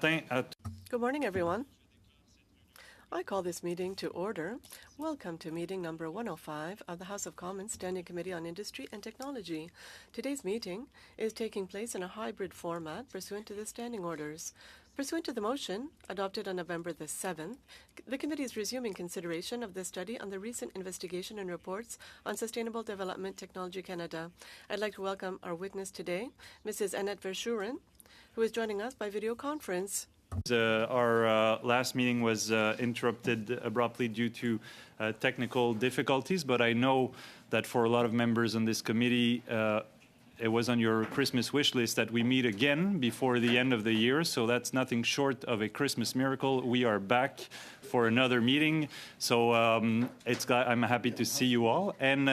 matin à Good morning, everyone. I call this meeting to order. Welcome to meeting number 105 of the House of Commons Standing Committee on Industry and Technology. Today's meeting is taking place in a hybrid format pursuant to the standing orders. Pursuant to the motion adopted on November the 7th, the committee is resuming consideration of the study on the recent investigation and reports on Sustainable Development Technology Canada. I'd like to welcome our witness today, Mrs. Annette Verschuren, who is joining us by video conference. Our last meeting was interrupted abruptly due to technical difficulties, but I know that for a lot of members on this committee, it was on your Christmas wish list that we meet again before the end of the year, so that's nothing short of a Christmas miracle. We are back for another meeting, so I'm happy to see you all. And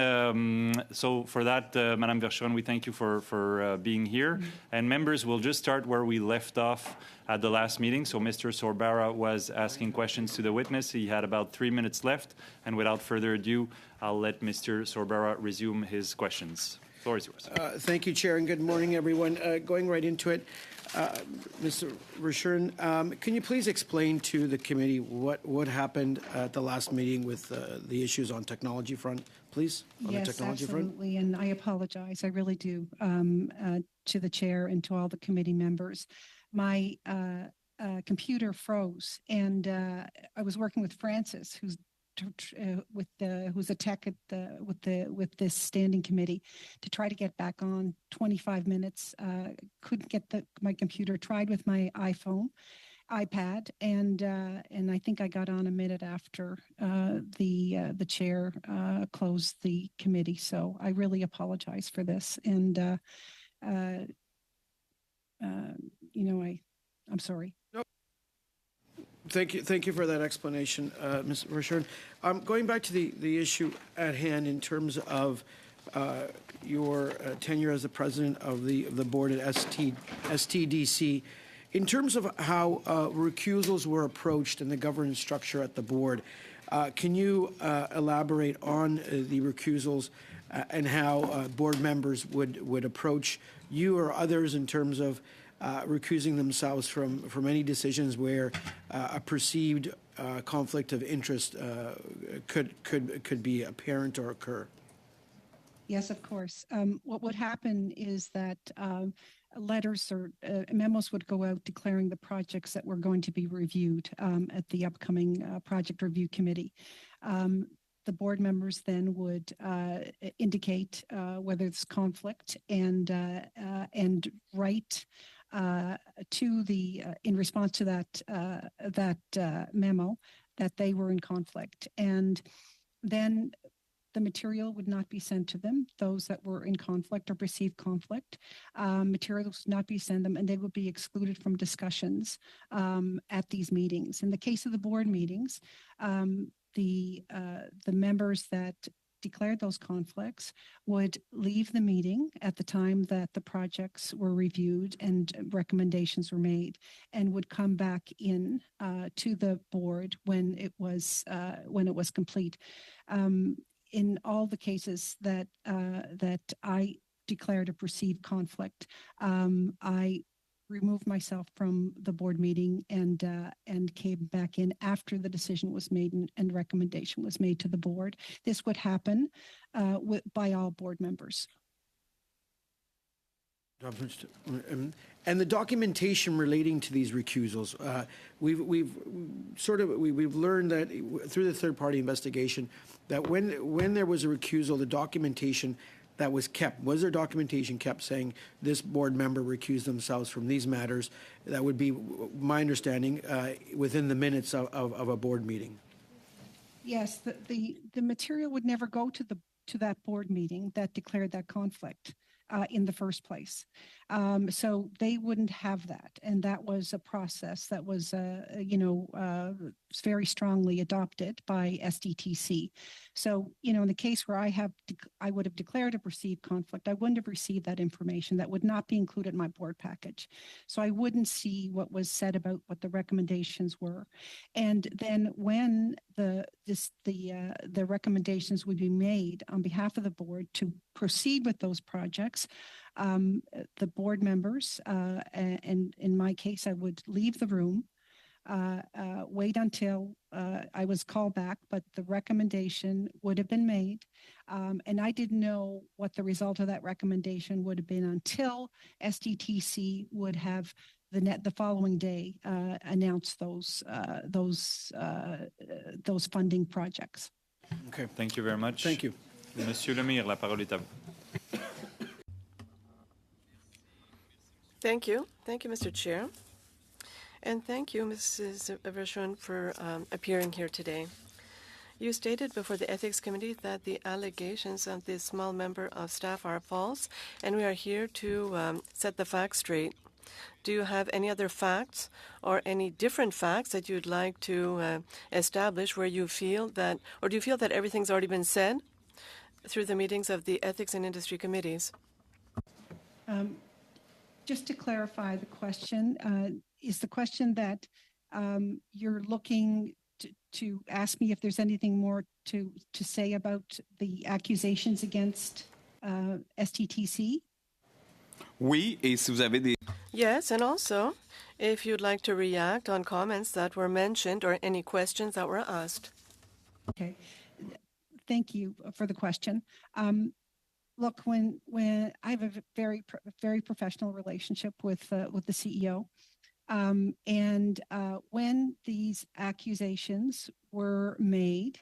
so for that, Madame Verschuren, we thank you for being here. And members, we'll just start where we left off at the last meeting. So Mr. Sorbara was asking questions to the witness. He had about 3 minutes left, and without further ado, I'll let Mr. Sorbara resume his questions. The floor is yours. Thank you, Chair, and good morning, everyone. Going right into it, Mr. Verschuren, can you please explain to the committee what happened at the last meeting with the issues on technology front, please? On yes, the technology absolutely, front? and I apologize. I really do to the chair and to all the committee members. My computer froze, and I was working with Francis, who's a tech at with this standing committee, to try to get back on. 25 minutes, couldn't get my computer. Tried with my iPad, and I think I got on a minute after the chair closed the committee. So I really apologize for this, and I'm sorry. Thank you for that explanation, Ms. Verschuren. Going back to the issue at hand in terms of your tenure as the president of the board at STDC, in terms of how recusals were approached and the governance structure at the board, can you elaborate on the recusals and how board members would approach you or others in terms of recusing themselves from any decisions where a perceived conflict of interest could be apparent or occur? Yes, of course. What would happen is that letters or memos would go out declaring the projects that were going to be reviewed at the upcoming project review committee. The board members then would indicate whether it's conflict and write to the in response to that memo that they were in conflict, and then the material would not be sent to them. Those that were in conflict or perceived conflict, materials would not be sent them, and they would be excluded from discussions at these meetings. In the case of the board meetings, the members that declared those conflicts would leave the meeting at the time that the projects were reviewed and recommendations were made, and would come back in to the board when it was complete. In all the cases that I declared a perceived conflict, I removed myself from the board meeting and came back in after the decision was made and recommendation was made to the board. This would happen by all board members. And the documentation relating to these recusals, we've learned that through the third-party investigation that when there was a recusal, the documentation that was kept, was there documentation kept saying this board member recused themselves from these matters? That would be my understanding within the minutes of a board meeting. Yes, the material would never go to that board meeting that declared that conflict in the first place. So they wouldn't have that. And that was a process that was, very strongly adopted by SDTC. So, in the case where I would have declared a perceived conflict, I wouldn't have received that information. That would not be included in my board package. So I wouldn't see what was said about what the recommendations were. And then when the recommendations would be made on behalf of the board to proceed with those projects, projects. The board members, and in my case, I would leave the room, wait until I was called back, but the recommendation would have been made. And I didn't know what the result of that recommendation would have been until SDTC would have the following day announce those funding projects. Okay. Thank you very much. Thank you. Monsieur Lemire, la parole est à vous. Thank you. Thank you, Mr. Chair. And thank you, Mrs. Verschoen, for appearing here today. You stated before the Ethics Committee that the allegations of this small member of staff are false, and we are here to set the facts straight. Do you have any other facts or any different facts that you'd like to establish where you feel that, or do you feel that everything's already been said through the meetings of the Ethics and Industry Committees? Just to clarify the question, is the question that you're looking to ask me if there's anything more to say about the accusations against STTC? Oui, et si vous avez des... Yes, and also if you'd like to react on comments that were mentioned or any questions that were asked. Okay, thank you for the question. Look, when I have a very professional relationship with the CEO, and when these accusations were made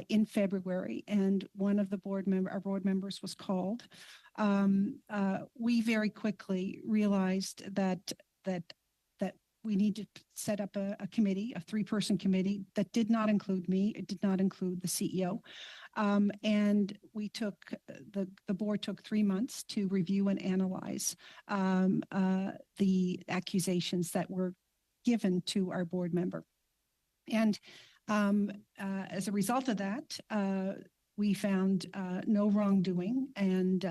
in February, and one of our board members was called, we very quickly realized that we need to set up a committee, a 3-person committee that did not include me. It did not include the CEO. And the board took 3 months to review and analyze the accusations that were given to our board member. And as a result of that, we found no wrongdoing and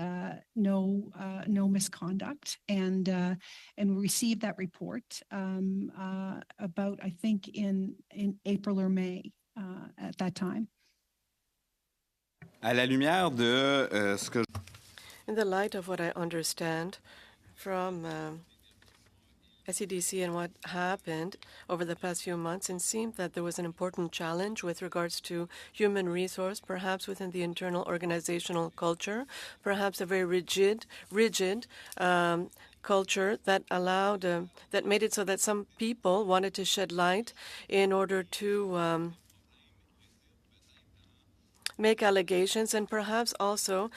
no misconduct, and we received that report about, I think, in April or May at that time. À la lumière de ce que... In the light of what I understand from SEDC and what happened over the past few months, it seemed that there was an important challenge with regards to human resource, perhaps within the internal organizational culture, perhaps a very rigid culture that allowed, that made it so that some people wanted to shed light in order to make allegations, and perhaps also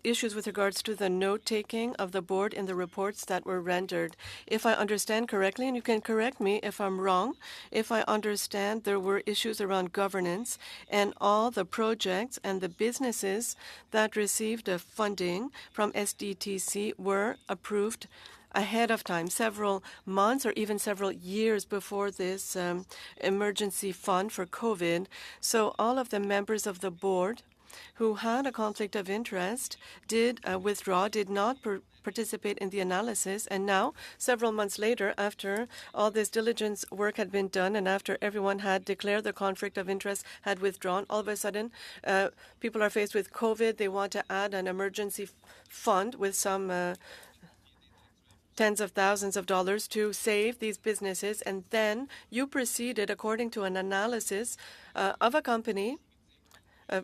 issues with regards to the note-taking of the board in the reports that were rendered. If I understand correctly, and you can correct me if I'm wrong, if I understand there were issues around governance, and all the projects and the businesses that received funding from SDTC were approved ahead of time, several months or even several years before this emergency fund for COVID. So all of the members of the board who had a conflict of interest did withdraw, did not participate in the analysis. And now, several months later, after all this diligence work had been done and after everyone had declared the conflict of interest, had withdrawn, all of a sudden, people are faced with COVID. They want to add an emergency fund with some tens of thousands of dollars to save these businesses, and then you proceeded according to an analysis of a company, a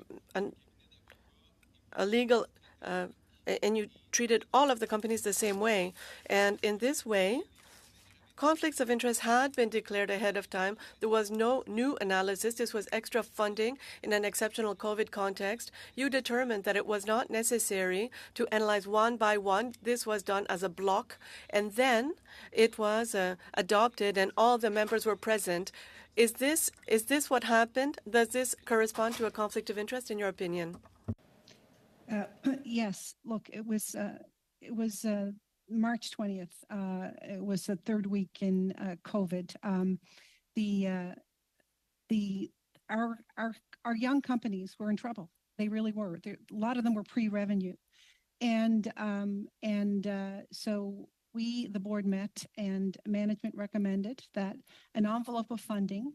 legal, and you treated all of the companies the same way. And in this way, conflicts of interest had been declared ahead of time. There was no new analysis. This was extra funding in an exceptional COVID context. You determined that it was not necessary to analyze one by one. This was done as a block, and then it was adopted, and all the members were present. Is this what happened? Does this correspond to a conflict of interest, in your opinion? Yes. Look, it was March 20th. It was the third week in COVID. Our young companies were in trouble. They really were. A lot of them were pre-revenue, and so the board met, and management recommended that an envelope of funding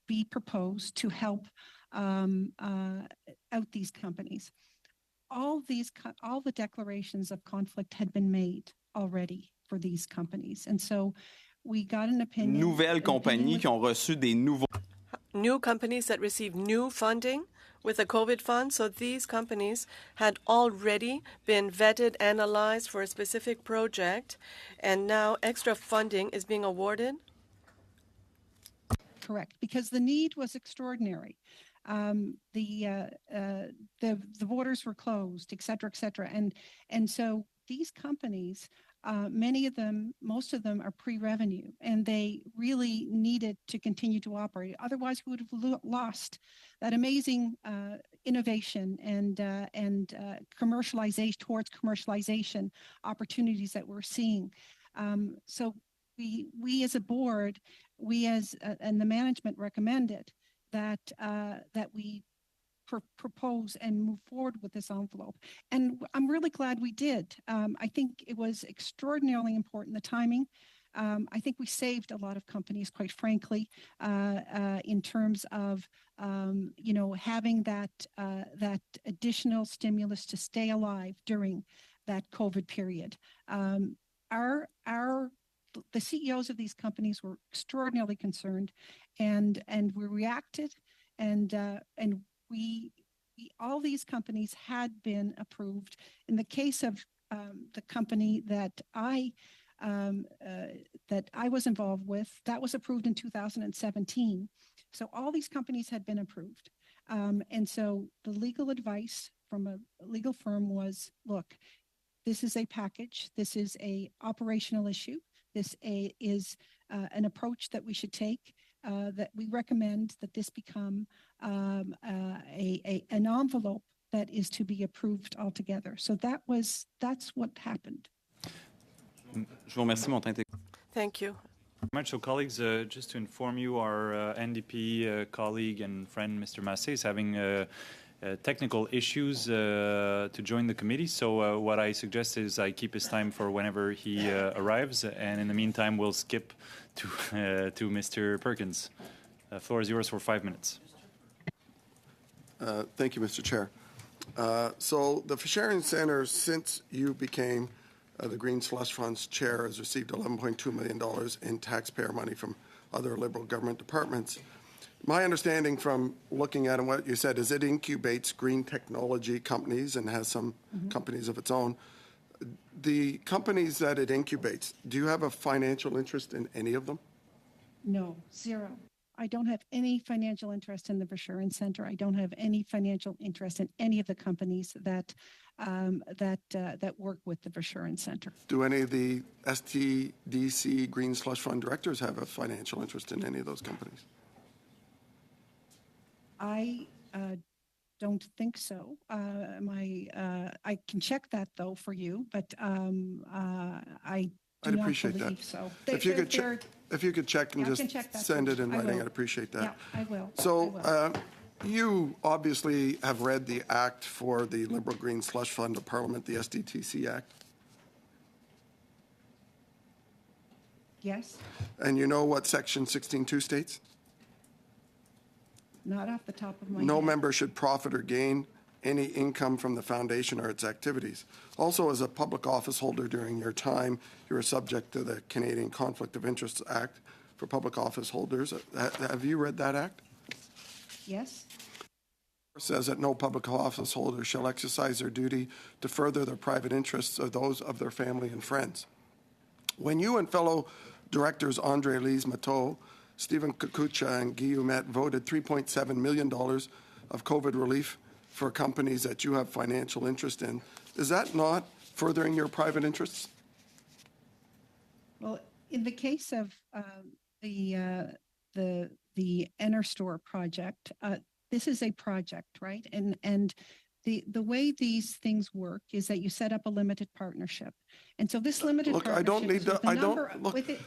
be proposed to help out these companies. all the declarations of conflict had been made already for these companies. And so we got an opinion. Nouvelles compagnies qui ont reçu des nouveaux New companies that receive new funding with the COVID fund. So these companies had already been vetted, analyzed for a specific project, and now extra funding is being awarded. Correct, because the need was extraordinary. The borders were closed, et cetera, and so these companies, many of them, most of them are pre-revenue, and they really needed to continue to operate. Otherwise, we would have lost that amazing innovation and commercialization towards commercialization opportunities that we're seeing. So we as a board, and the management recommended that we propose and move forward with this envelope. And I'm really glad we did. I think it was extraordinarily important, the timing. I think we saved a lot of companies, quite frankly, in terms of having that additional stimulus to stay alive during that COVID period. The CEOs of these companies were extraordinarily concerned, and we reacted, and all these companies had been approved. In the case of the company that I was involved with, that was approved in 2017. So all these companies had been approved, and so the legal advice from a legal firm was, look, this is a package. This is a operational issue. This is an approach that we should take, that we recommend that this become an envelope that is to be approved altogether. So that's what happened. Je vous remercie, mon temps. Thank you. Much. So, colleagues, just to inform you, our NDP colleague and friend, Mr. Massé, is having technical issues to join the committee. So what I suggest is I keep his time for whenever he arrives, and in the meantime, we'll skip to Mr. Perkins. The floor is yours for 5 minutes. Thank you, Mr. Chair. So the Fisherian Centre, since you became the Green Slush Fund's chair, has received $11.2 million in taxpayer money from other Liberal government departments. My understanding from looking at what you said is it incubates green technology companies and has some companies of its own. The companies that it incubates, do you have a financial interest in any of them? No, zero. I don't have any financial interest in the Fisherian Centre. I don't have any financial interest in any of the companies that work with the Fisherian Centre. Do any of the STDC Green Slush Fund directors have a financial interest in any of those companies? I don't think so. I can check that though for you, but I do not believe so. If you could check and just send it in writing, I'd appreciate that. Yeah, I will. So you obviously have read the act for the Liberal Green Slush Fund of Parliament, the SDTC Act. Yes. And you know what Section 16.2 states? Not off the top of my head. No member should profit or gain any income from the foundation or its activities. Also, as a public office holder during your time, you were subject to the Canadian Conflict of Interests Act for public office holders. Have you read that act? Yes. It says that no public office holder shall exercise their duty to further their private interests or those of their family and friends. When you and fellow directors Andre Lise-Matteau, Stephen Kukucha, and Guy Ouimet voted $3.7 million of COVID relief for companies that you have financial interest in, is that not furthering your private interests? Well, in the case of the EnerStore project, this is a project, right? And the way these things work is that you set up a limited partnership. And so this limited partnership... I don't need to...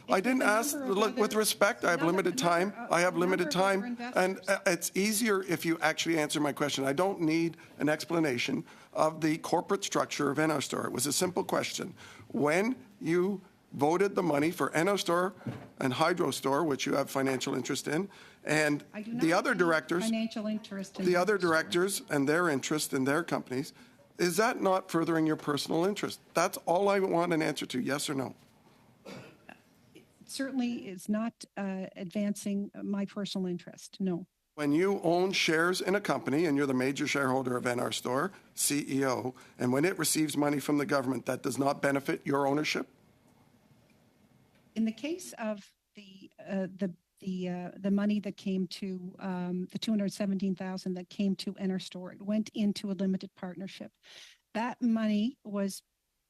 I didn't ask... Look, with respect, I have limited time. I have limited time. And it's easier if you actually answer my question. I don't need an explanation of the corporate structure of EnerStore. It was a simple question. When you voted the money for EnerStore and HydroStore, which you have financial interest in, and the other directors, financial interest in the other directors and their interest in their companies, Is that not furthering your personal interest? That's all I want an answer to, yes or no. Certainly is not advancing my personal interest, no. When you own shares in a company and you're the major shareholder of NR Store, CEO, and when it receives money from the government, that does not benefit your ownership? In the case of the money that came to the 217,000 that came to NR Store, it went into a limited partnership. That money was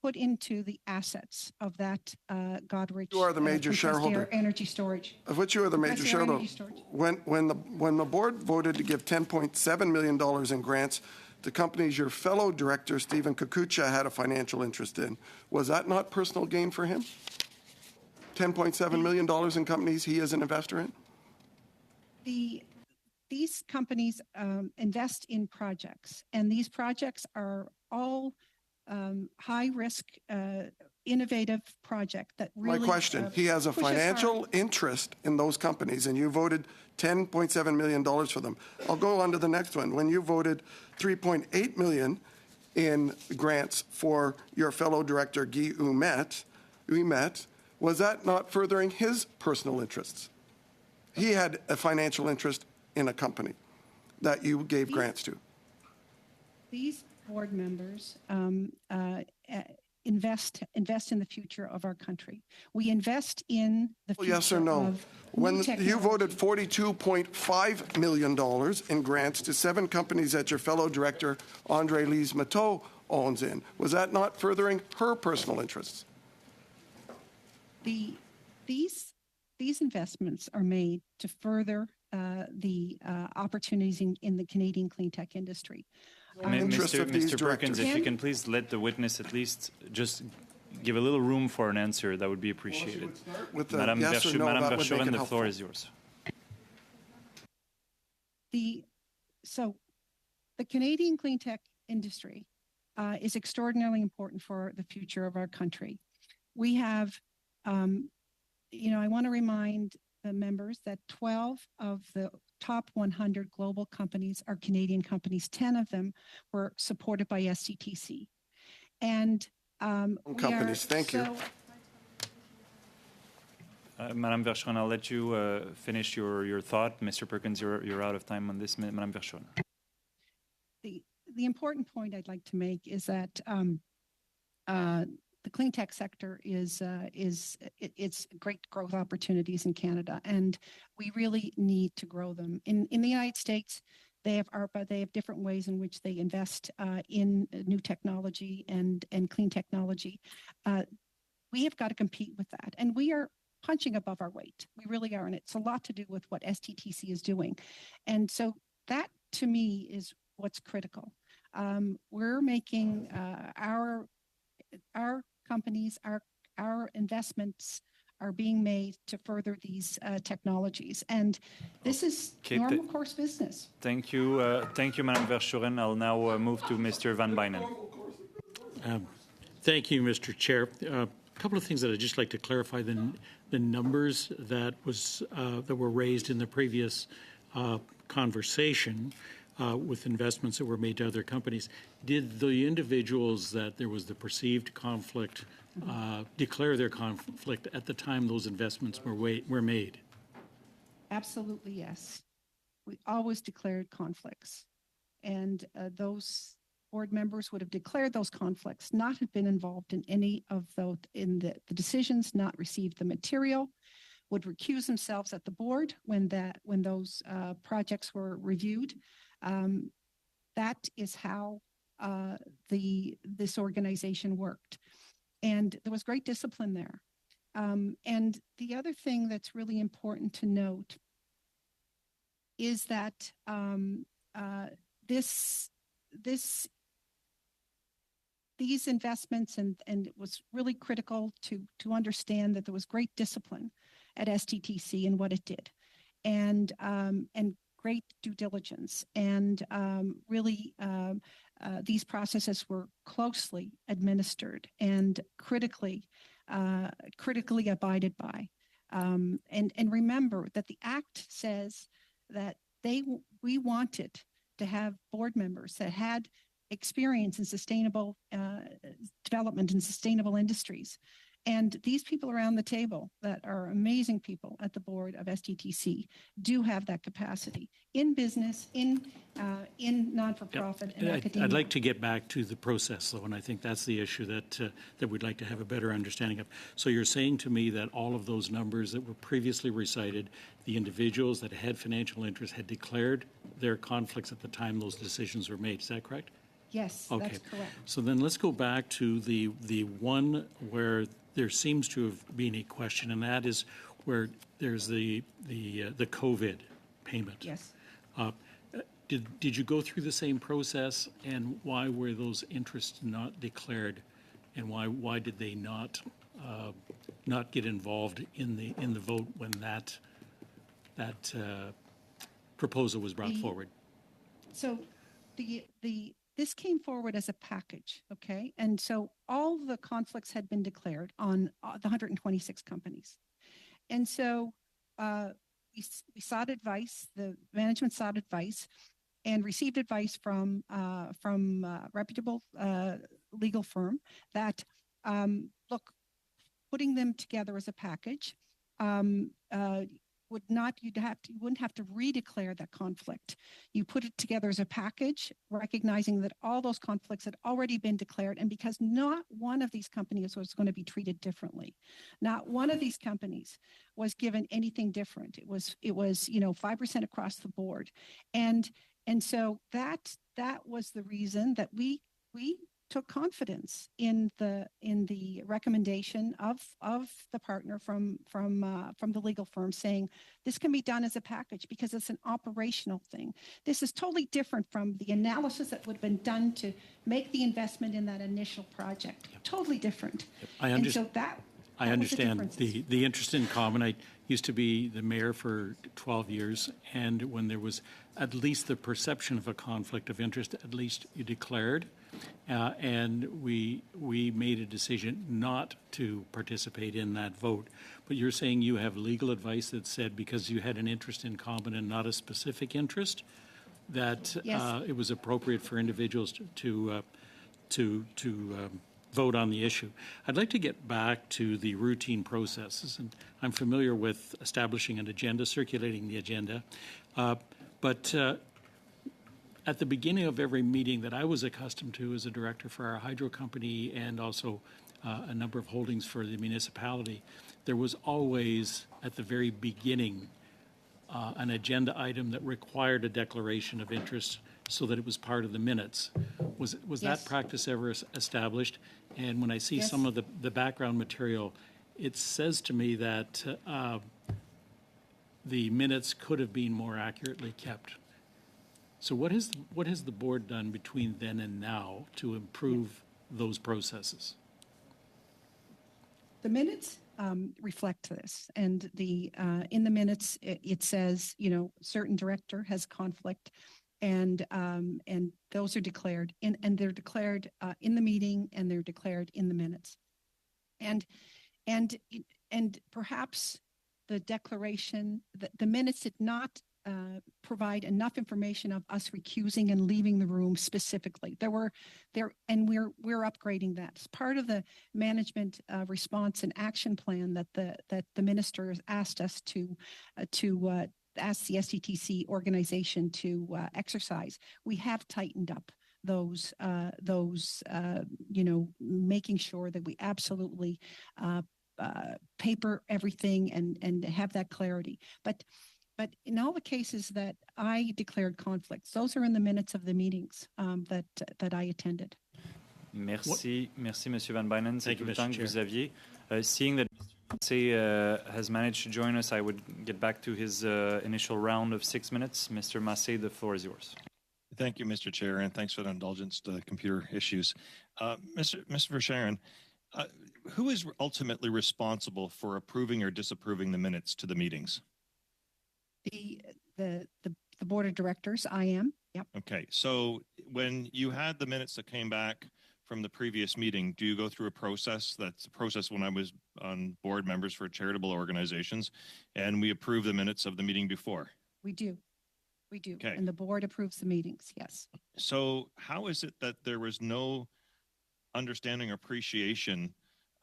put into the assets of that Godrich. You are the major Compressed shareholder. Air Energy Storage. Of which you are the major Compressed Air shareholder. Energy Storage. When the board voted to give $10.7 million in grants to companies your fellow director, Stephen Kakucha, had a financial interest in, was that not personal gain for him? $10.7 million in companies he is an investor in? These companies invest in projects, and these projects are all high-risk, innovative project that really... My question, he has a financial interest in those companies, and you voted $10.7 million for them. I'll go on to the next one. When you voted $3.8 million in grants for your fellow director, Guy Ouimet, was that not furthering his personal interests? He had a financial interest in a company that you gave grants to. These board members invest in the future of our country. We invest in the future. Yes or no? Of When new you technology. voted $42.5 million in grants to 7 companies that your fellow director, Andre Lise Mateau, owns in, was that not furthering her personal interests? These investments are made to further the opportunities in the Canadian clean tech industry. interest of these Mr. Perkins, directors. if you can please let the witness at least just give a little room for an answer, that would be appreciated. With the Madame yes or no, Madame that would make Verschoren, it the helpful. floor is yours. So the Canadian clean tech industry is extraordinarily important for the future of our country. We have, I want to remind the members that 12 of the top 100 global companies are Canadian companies. 10 of them were supported by SCTC. And companies, thank you. Madame Verschoren, I'll let you finish your thought. Mr. Perkins, you're out of time on this. Madame Verschoren. The important point I'd like to make is that the clean tech sector it's great growth opportunities in Canada, and we really need to grow them. In the United States, they have ARPA. They have different ways in which they invest in new technology and clean technology. We have got to compete with that, and we are punching above our weight. We really are, and it's a lot to do with what STTC is doing. And so that, to me, is what's critical. We're making our companies, our investments are being made to further these technologies. And this is normal course business. Thank you, Madame Verschoren. I'll now move to Mr. Van Bynen. Thank you, Mr. Chair. A couple of things that I'd just like to clarify. The numbers that were raised in the previous conversation with investments that were made to other companies. Did the individuals that there was the perceived conflict declare their conflict at the time those investments were made? Absolutely, yes. We always declared conflicts. And those board members would have declared those conflicts, not have been involved in any of the decisions, not received the material, would recuse themselves at the board when those projects were reviewed. That is how this organization worked. And there was great discipline there. And the other thing that's really important to note is that these investments, and it was really critical to understand that there was great discipline at STTC in what it did, and great due diligence, and really these processes were closely administered and critically abided by. And remember that the Act says that we wanted to have board members that had experience in sustainable development and sustainable industries. And these people around the table that are amazing people at the board of STTC do have that capacity in business, in non-for-profit, and academia. I'd like to get back to the process, though, and I think that's the issue that we'd like to have a better understanding of. So you're saying to me that all of those numbers that were previously recited, the individuals that had financial interest had declared their conflicts at the time those decisions were made. Is that correct? Yes, Okay. that's correct. So then let's go back to the one where there seems to have been a question, and that is where there's the COVID payment. Yes. Did you go through the same process, and why were those interests not declared, and why did they not get involved in the vote when that proposal was brought forward? So this came forward as a package, okay? And so all the conflicts had been declared on the 126 companies. And so we sought advice, the management sought advice, and received advice from a reputable legal firm that, look, putting them together as a package you wouldn't have to redeclare that conflict. You put it together as a package, recognizing that all those conflicts had already been declared, and because not one of these companies was going to be treated differently. Not one of these companies was given anything different. It was 5% across the board. And so that was the reason that we took confidence in the recommendation of the partner from the legal firm, saying this can be done as a package because it's an operational thing. This is totally different from the analysis that would have been done to make the investment in that initial project. Yep. Totally different. Yep. I understand the interest in common. I used to be the mayor for 12 years, and when there was at least the perception of a conflict of interest, at least you declared. And we made a decision not to participate in that vote. But you're saying you have legal advice that said because you had an interest in common and not a specific interest, that yes. It was appropriate for individuals to vote on the issue. I'd like to get back to the routine processes, and I'm familiar with establishing an agenda, circulating the agenda, but at the beginning of every meeting that I was accustomed to as a director for our hydro company and also a number of holdings for the municipality, there was always at the very beginning an agenda item that required a declaration of interest so that it was part of the minutes. Was Yes. that practice ever established? And when I see Yes. some of the background material, it says to me that the minutes could have been more accurately kept. So what has the board done between then and now to improve those processes? The minutes reflect this, and in the minutes it says certain director has conflict, and those are declared and they're declared in the meeting, and they're declared in the minutes, and perhaps the declaration, the minutes did not provide enough information of us recusing and leaving the room specifically. We're upgrading that. It's part of the management response and action plan that the minister has asked us to ask the STTC organization to exercise. We have tightened up those making sure that we absolutely paper everything and have that clarity. But in all the cases that I declared conflicts, those are in the minutes of the meetings that I attended. Merci, Monsieur Van Bynen. C'est Thank tout you, le temps Mr. que vous Chair. aviez. Seeing that Mr. has managed to join us, I would get back to his initial round of 6 minutes. Mr. Massé, the floor is yours. Thank you, Mr. Chair, and thanks for the indulgence to computer issues. Mr. Verschaeren, who is ultimately responsible for approving or disapproving the minutes to the meetings? The board of directors, I am. Yep. Okay, so when you had the minutes that came back from the previous meeting, do you go through a process? That's a process when I was on board members for charitable organizations, and we approve the minutes of the meeting before. We do. We do. Okay. And the board approves the meetings, yes. So how is it that there was no understanding or appreciation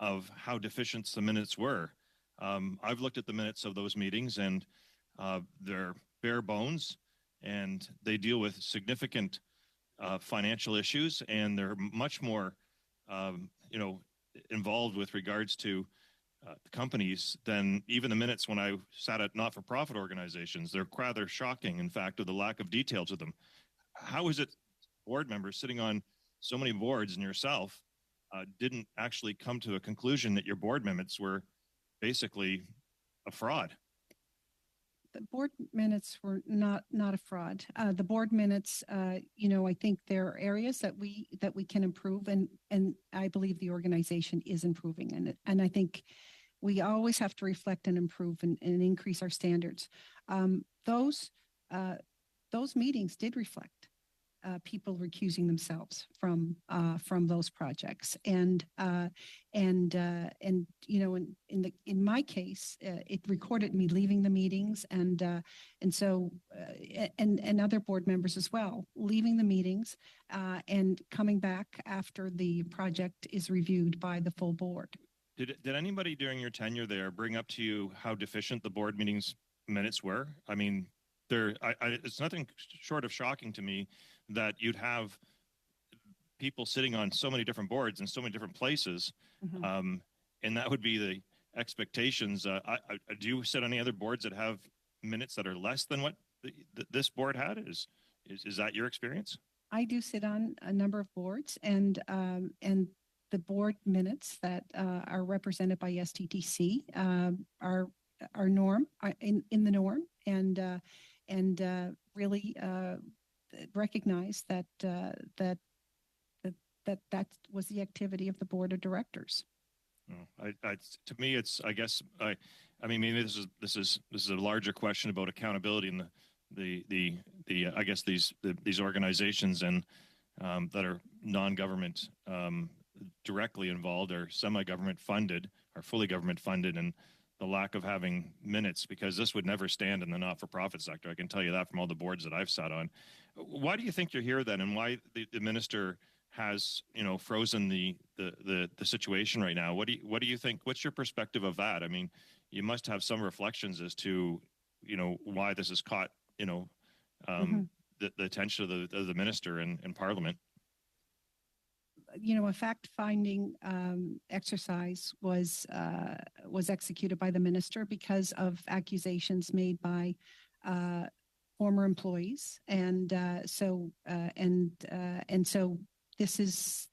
of how deficient the minutes were? I've looked at the minutes of those meetings, and they're bare bones, and they deal with significant financial issues, and they're much more, involved with regards to companies than even the minutes when I sat at not-for-profit organizations. They're rather shocking, in fact, of the lack of detail to them. How is it board members sitting on so many boards and yourself didn't actually come to a conclusion that your board minutes were basically a fraud? The board minutes were not a fraud. The board minutes, I think there are areas that we can improve, and I believe the organization is improving, and I think we always have to reflect and improve and increase our standards. Those meetings did reflect people recusing themselves from those projects, and in my case, it recorded me leaving the meetings, and other board members as well leaving the meetings and coming back after the project is reviewed by the full board. Did anybody during your tenure there bring up to you how deficient the board meetings minutes were? I mean, it's nothing short of shocking to me that you'd have people sitting on so many different boards in so many different places, and that would be the expectations. Do you sit on any other boards that have minutes that are less than what this board had? Is that your experience? I do sit on a number of boards, and the board minutes that are represented by STTC are norm, are in the norm, and really recognize that that was the activity of the board of directors. To me, it's, I guess, I mean, maybe this is a larger question about accountability in the I guess these organizations and that are non-government directly involved or semi-government funded or fully government funded, and the lack of having minutes, because this would never stand in the not-for-profit sector. I can tell you that from all the boards that I've sat on. Why do you think you're here then, and why the minister has frozen the situation right now? What do you think? What's your perspective of that? I mean, you must have some reflections as to why this has caught the attention of the minister in Parliament. A fact-finding exercise was executed by the minister because of accusations made by former employees, and so this is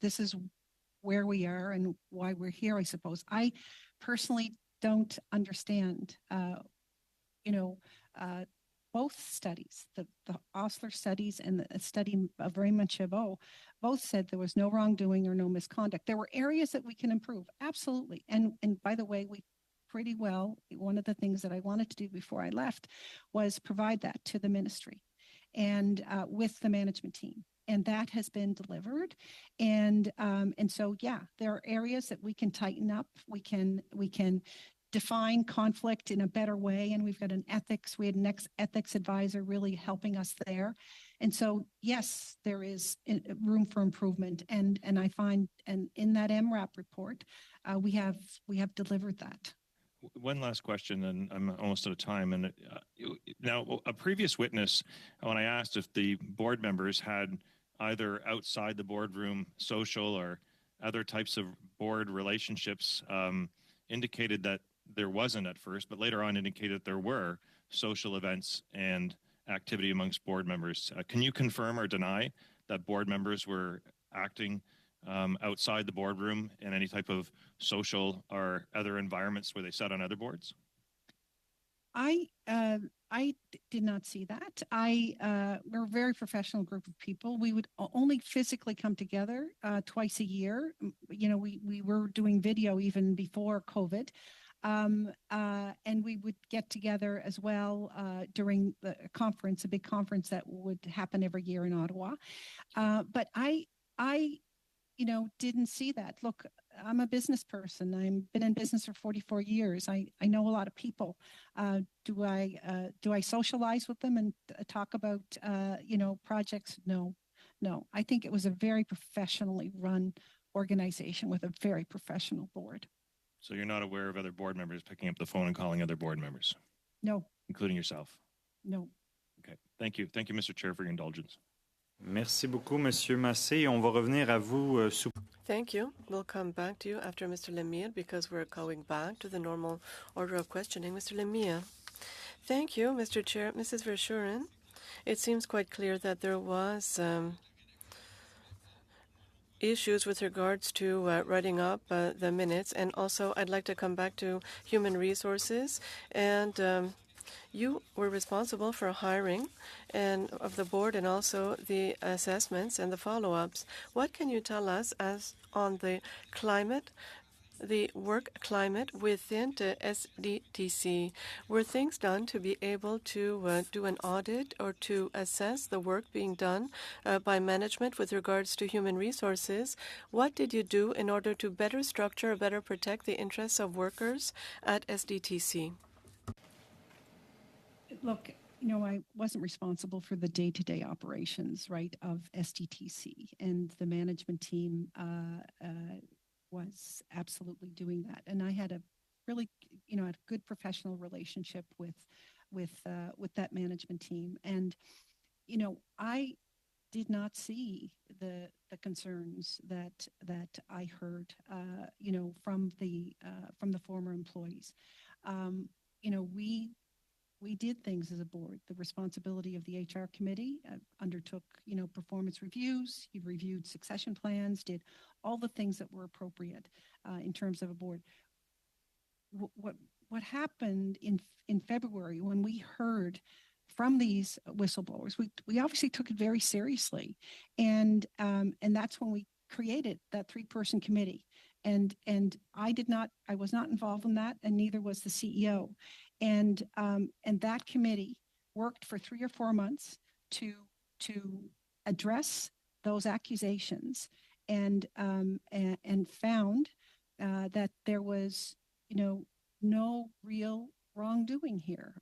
where we are and why we're here, I suppose. I personally don't understand, both studies, the Osler studies and the study of Raymond Chabot, both said there was no wrongdoing or no misconduct. There were areas that we can improve, absolutely. And by the way, we pretty well, one of the things that I wanted to do before I left was provide that to the ministry and with the management team. And that has been delivered. And so, yeah, there are areas that we can tighten up. We can define conflict in a better way. And we've got we had an ethics advisor really helping us there. And so, yes, there is room for improvement. And I find, and in that MRAP report, we have delivered that. One last question, and I'm almost out of time. And now, a previous witness, when I asked if the board members had either outside the boardroom social or other types of board relationships, indicated that there wasn't at first, but later on indicated that there were social events and activity amongst board members. Can you confirm or deny that board members were acting outside the boardroom in any type of social or other environments where they sat on other boards? I did not see that. We're a very professional group of people. We would only physically come together twice a year. We were doing video even before COVID. And we would get together as well during the conference, a big conference that would happen every year in Ottawa. But I didn't see that. Look, I'm a business person. I've been in business for 44 years. I know a lot of people. Do I socialize with them and talk about projects? No, no. I think it was a very professionally run organization with a very professional board. So you're not aware of other board members picking up the phone and calling other board members, No, including yourself? no. Okay. Thank you. Thank you, Mr. Chair, for your indulgence. Merci beaucoup, Monsieur Massé. On va revenir à vous sous. Thank you. We'll come back to you after Mr. Lemire because we're going back to the normal order of questioning. Mr. Lemire. Thank you, Mr. Chair. Mrs. Verschuren, it seems quite clear that there was issues with regards to writing up the minutes. And also, I'd like to come back to human resources. And you were responsible for hiring and of the board and also the assessments and the follow-ups. What can you tell us as on the climate, the work climate within the SDTC? Were things done to be able to do an audit or to assess the work being done by management with regards to human resources? What did you do in order to better structure or better protect the interests of workers at SDTC? Look, I wasn't responsible for the day-to-day operations, right, of SDTC, and the management team was absolutely doing that. And I had a really, a good professional relationship with that management team. And, I did not see the concerns that I heard, from the former employees. We did things as a board. The responsibility of the HR committee undertook, performance reviews. He reviewed succession plans, did all the things that were appropriate in terms of a board. What happened in February when we heard from these whistleblowers, we obviously took it very seriously, and that's when we created that 3-person committee. And I was not involved in that, and neither was the CEO. And that committee worked for 3 or 4 months to address those accusations and found that there was no real wrongdoing here.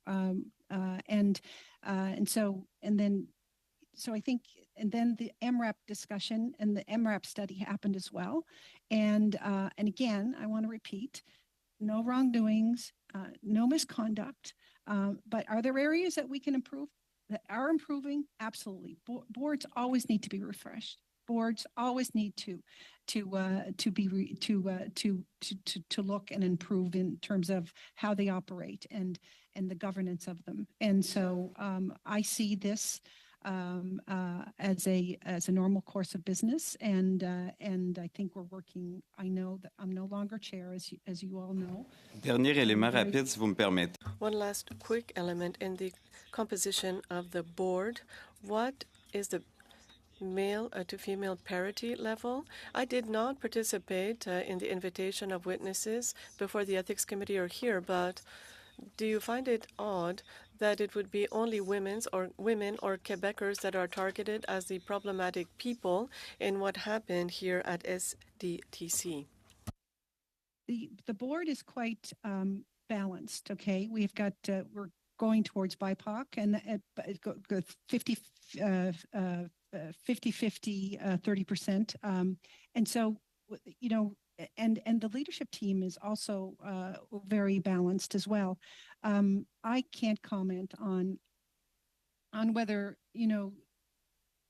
So I think, and then the MRAP discussion and the MRAP study happened as well. And again, I want to repeat, no wrongdoings, no misconduct. But are there areas that we can improve, that are improving? Absolutely. Boards always need to be refreshed. Boards always need to look and improve in terms of how they operate and the governance of them. And so I see this as a normal course of business, and I think we're working. I know that I'm no longer chair, as you all know. Dernier élément rapide, si vous me permettez. One last quick element in the composition of the board. What is the male to female parity level? I did not participate in the invitation of witnesses before the ethics committee or here, but do you find it odd that it would be only women or Quebecers that are targeted as the problematic people in what happened here at SDTC? The board is quite balanced. Okay, we've got we're going towards BIPOC and 50-50, 30%, and so and the leadership team is also very balanced as well. I can't comment on whether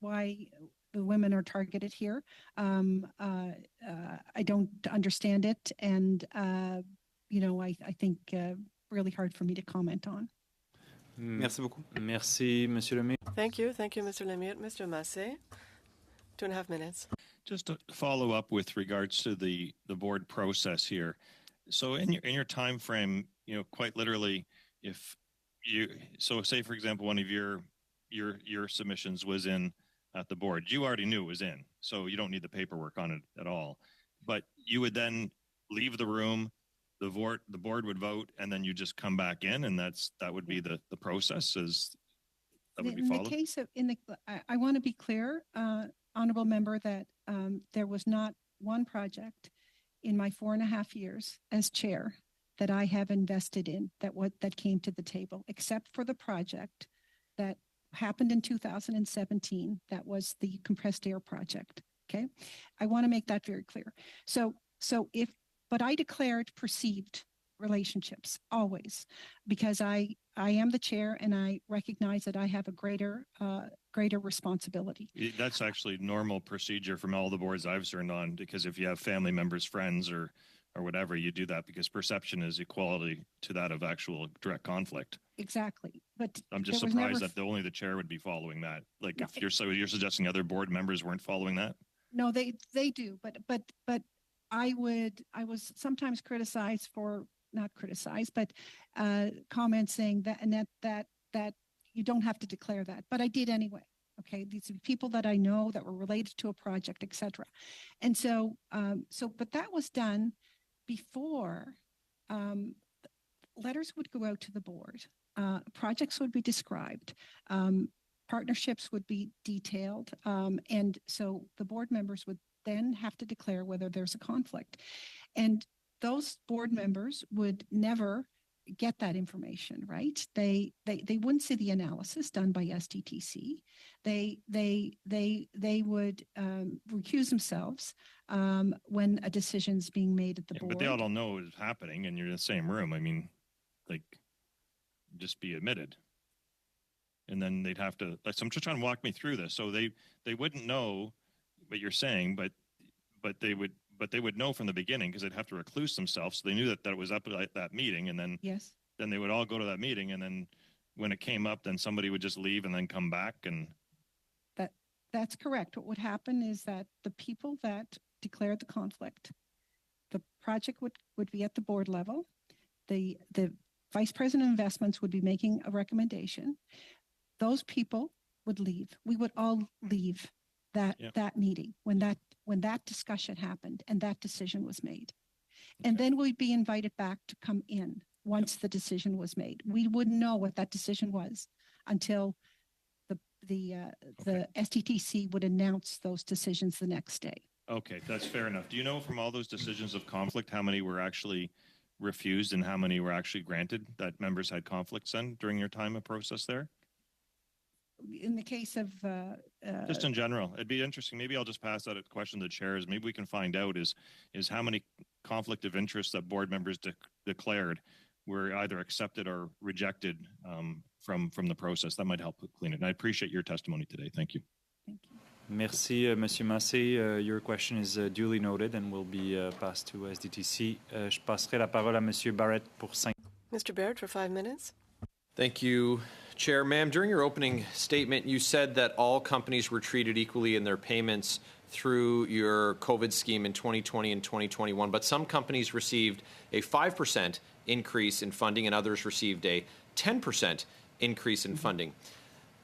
why the women are targeted here. I don't understand it, and I think really hard for me to comment on. Merci beaucoup. Merci, Monsieur Lemire. Thank you, Mr. Lemire. Mr. Massé, 2.5 minutes. Just to follow up with regards to the board process here. So in your time frame, quite literally, if you say for example one of your submissions was in at the board, you already knew it was in, so you don't need the paperwork on it at all. But you would then leave the room, the board would vote, and then you just come back in, and that would be the process that would be followed. In the case of I want to be clear, honorable member, that there was not one project in my 4.5 years as chair that I have invested in that came to the table, except for the project that happened in 2017. That was the compressed air project. Okay. I want to make that very clear. But I declared perceived relationships always, because I am the chair and I recognize that I have a greater responsibility. That's actually normal procedure from all the boards I've served on, because if you have family members, friends, or whatever, you do that because perception is equality to that of actual direct conflict. Exactly. But I'm just surprised that only the chair would be following that. Like, no, if you're suggesting other board members weren't following that? No, they do, but I was sometimes criticized for, not criticized, but comments saying that you don't have to declare that, but I did anyway. Okay, these are people that I know that were related to a project, etc. And but that was done before letters would go out to the board, projects would be described, partnerships would be detailed, and so the board members would then have to declare whether there's a conflict. And those board members would never get that information, right? They wouldn't see the analysis done by SDTC. They would recuse themselves when a decision's being made at the board. But they all don't know it's happening, and you're in the same room. I mean, like, just be admitted. And then they'd have to, like, so I'm just trying to walk me through this. So they wouldn't know what you're saying, but they would know from the beginning, because they'd have to recluse themselves. So they knew that it was up at that meeting, and then yes, then they would all go to that meeting, and then when it came up, then somebody would just leave and then come back. And that's correct. What would happen is that the people that declared the conflict, the project would be at the board level. The vice president of investments would be making a recommendation. Those people would leave. We would all leave that meeting when that discussion happened and that decision was made. Okay. And then we'd be invited back to come in once the decision was made. We wouldn't know what that decision was until the SDTC would announce those decisions the next day. Okay, that's fair enough. Do you know from all those decisions of conflict how many were actually refused and how many were actually granted, that members had conflicts in during your time of process there? In the case of just in general, it'd be interesting. Maybe I'll just pass that question to the chairs. Maybe we can find out is how many conflict of interest that board members declared were either accepted or rejected from the process. That might help clean it. And I appreciate your testimony today. Thank you. Thank you. Merci, Monsieur Massé. Your question is duly noted and will be passed to SDTC. Je passerai la parole à Monsieur Barrett pour 5. Mr. Barrett for 5 minutes. Thank you, Chair. Ma'am, during your opening statement, you said that all companies were treated equally in their payments through your COVID scheme in 2020 and 2021, but some companies received a 5% increase in funding and others received a 10% increase in funding.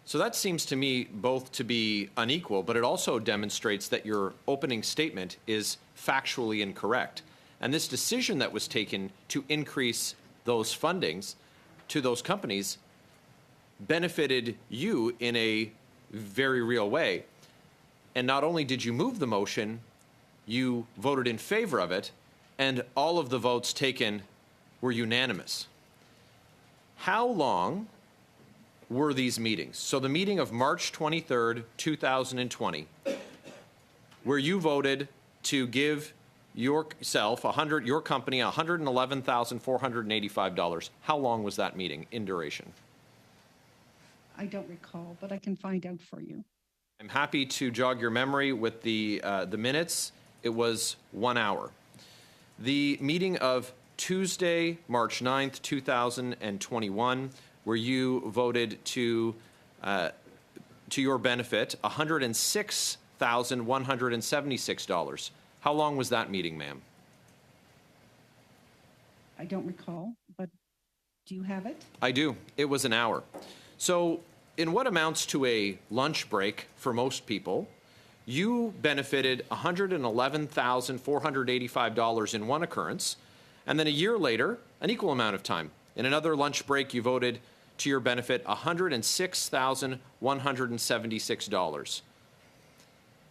So that seems to me both to be unequal, but it also demonstrates that your opening statement is factually incorrect. And this decision that was taken to increase those fundings to those companies benefited you in a very real way. And not only did you move the motion, you voted in favor of it, and all of the votes taken were unanimous. How long were these meetings? So the meeting of March 23rd, 2020, where you voted to give yourself, your company, $111,485. How long was that meeting in duration? I don't recall, but I can find out for you. I'm happy to jog your memory with the minutes. It was 1 hour. The meeting of Tuesday, March 9th, 2021, where you voted to your benefit $106,176. How long was that meeting, ma'am? I don't recall, but do you have it? I do. It was an hour. So in what amounts to a lunch break for most people, you benefited $111,485 in one occurrence, and then a year later, an equal amount of time. In another lunch break, you voted to your benefit $106,176.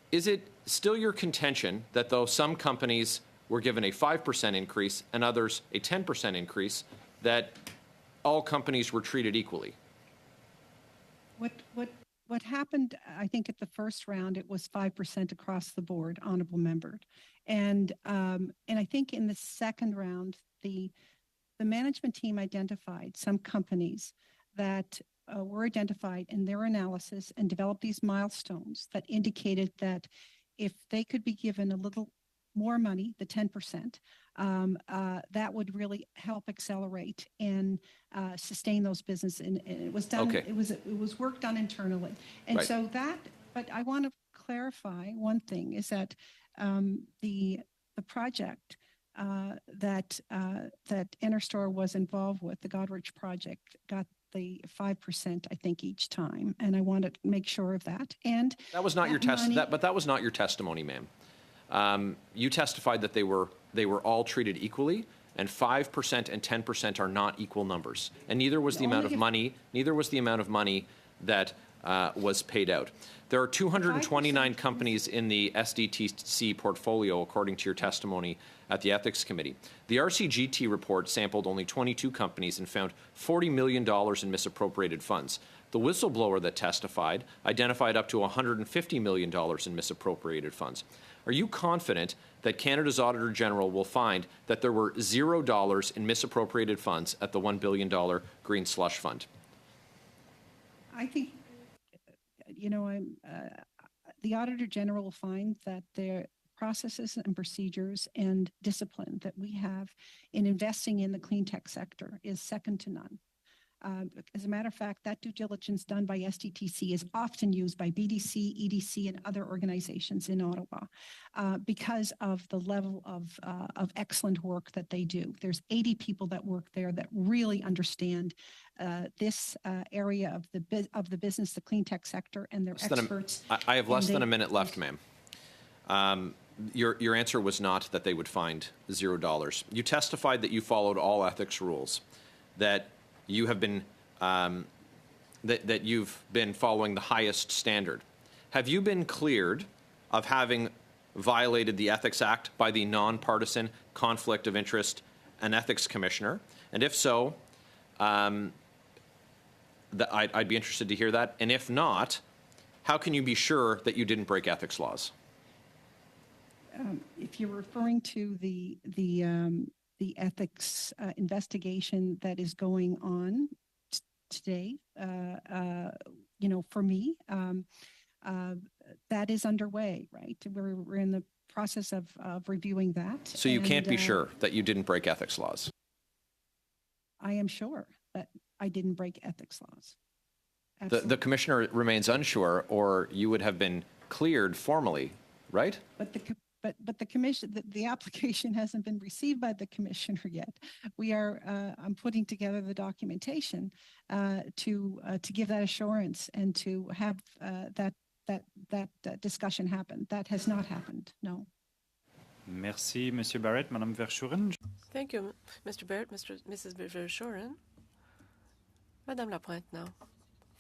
Is it still your contention that though some companies were given a 5% increase and others a 10% increase, that all companies were treated equally? What happened, I think at the first round, it was 5% across the board, honorable member. And I think in the second round, the management team identified some companies that were identified in their analysis and developed these milestones that indicated that if they could be given a little more money, the 10%, that would really help accelerate and sustain those businesses. And it was done. Okay. It was work done internally, and Right. so that. But I want to clarify one thing: is that the project that Enerstor was involved with, the Goderich project, got the 5%, I think, each time, and I want to make sure of that. And That was not your but that was not your testimony, ma'am. You testified that they were all treated equally, and 5% and 10% are not equal numbers, and neither was the amount of money. Neither was the amount of money that was paid out. There are 229 companies in the SDTC portfolio, according to your testimony at the Ethics Committee. The RCGT report sampled only 22 companies and found $40 million in misappropriated funds. The whistleblower that testified identified up to $150 million in misappropriated funds. Are you confident that Canada's Auditor General will find that there were $0 in misappropriated funds at the $1 billion Green Slush Fund? I think, the Auditor General will find that their processes and procedures and discipline that we have in investing in the clean tech sector is second to none. As a matter of fact, that due diligence done by SDTC is often used by BDC, EDC, and other organizations in Ottawa because of the level of excellent work that they do. There's 80 people that work there that really understand this area of the business, the clean tech sector, and they're experts. I have less than a minute left, ma'am. Your answer was not that they would find $0. You testified that you followed all ethics rules, that you have been that you've been following the highest standard. Have you been cleared of having violated the Ethics Act by the Nonpartisan Conflict of Interest and Ethics Commissioner? And if so, I'd be interested to hear that. And if not, how can you be sure that you didn't break ethics laws? If you're referring to the ethics investigation that is going on today, for me, that is underway, right? We're in the process of reviewing that. So you can't be sure that you didn't break ethics laws? I am sure that I didn't break ethics laws. The commissioner remains unsure, or you would have been cleared formally, right? But the commission, the application hasn't been received by the commissioner yet. We are. I'm putting together the documentation to give that assurance and to have that discussion happen. That has not happened. No. Merci, Monsieur Barrett. Madame Verschuren. Thank you, Mr. Barrett, Mrs. Verschuren. Madame Lapointe now.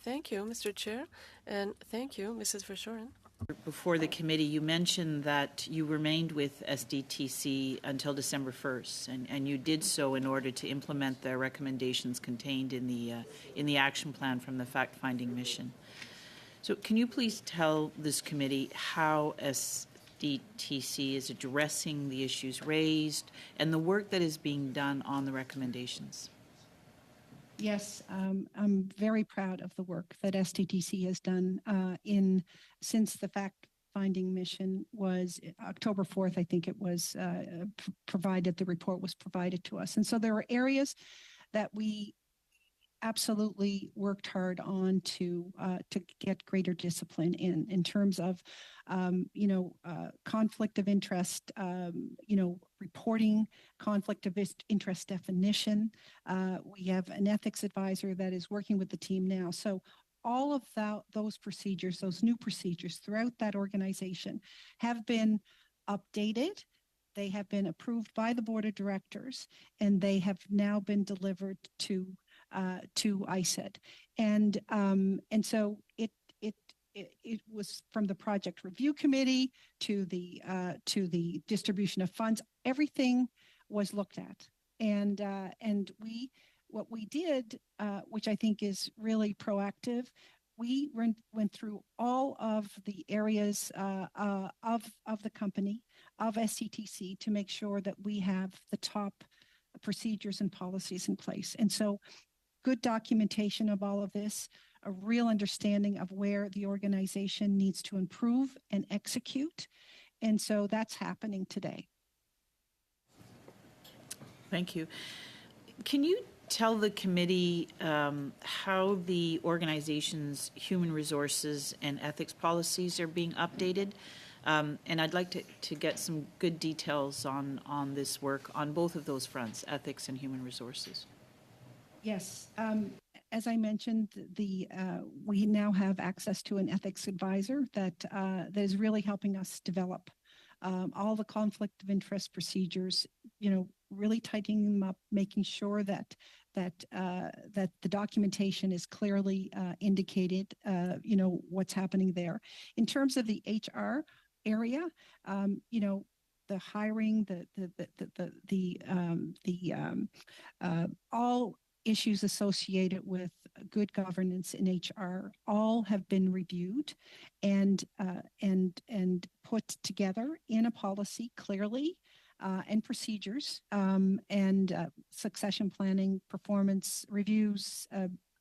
Thank you, Mr. Chair, and thank you, Mrs. Verschuren. Before the committee, you mentioned that you remained with SDTC until December 1st, and you did so in order to implement the recommendations contained in the action plan from the fact-finding mission. So can you please tell this committee how SDTC is addressing the issues raised and the work that is being done on the recommendations? Yes, I'm very proud of the work that SDTC has done since the fact-finding mission was October 4th, I think it was provided, the report was provided to us. And so there are areas that we absolutely worked hard on to get greater discipline in terms of, conflict of interest, reporting, conflict of interest definition. We have an ethics advisor that is working with the team now. So all of those procedures, those new procedures throughout that organization have been updated. They have been approved by the board of directors, and they have now been delivered to ISED. And so it was from the project review committee to the distribution of funds. Everything was looked at, and what we did, which I think is really proactive, we went through all of the areas of the company, of SCTC, to make sure that we have the top procedures and policies in place. And so good documentation of all of this, a real understanding of where the organization needs to improve and execute. And so that's happening today. Thank you. Can you tell the committee how the organization's human resources and ethics policies are being updated? And I'd like to get some good details on this work on both of those fronts, ethics and human resources. Yes. As I mentioned, we now have access to an ethics advisor that is really helping us develop all the conflict of interest procedures, really tightening them up, making sure that the documentation is clearly indicated, what's happening there. In terms of the HR area, the hiring, all issues associated with good governance in HR all have been reviewed and put together in a policy clearly, and procedures, and succession planning, performance reviews,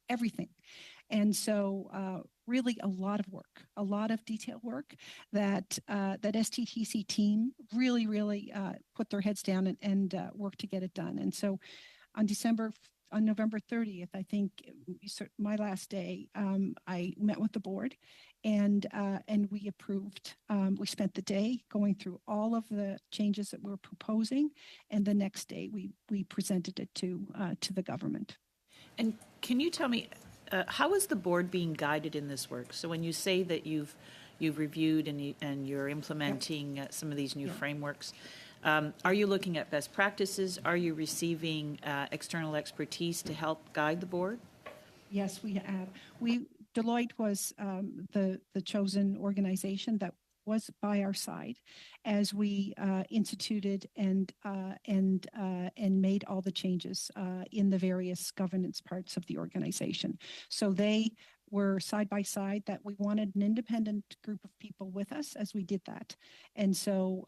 everything. And so really a lot of work, a lot of detailed work that STTC team really put their heads down and worked to get it done. And so on November 30th, I think my last day, I met with the board and we approved. We spent the day going through all of the changes that we're proposing, and the next day we presented it to the government. And can you tell me, how is the board being guided in this work? So when you say that you've reviewed and you're implementing some of these new frameworks, are you looking at best practices? Are you receiving external expertise to help guide the board? Yes, we have. Deloitte was the chosen organization that was by our side as we instituted and made all the changes in the various governance parts of the organization. So they were side by side, that we wanted an independent group of people with us as we did that. And so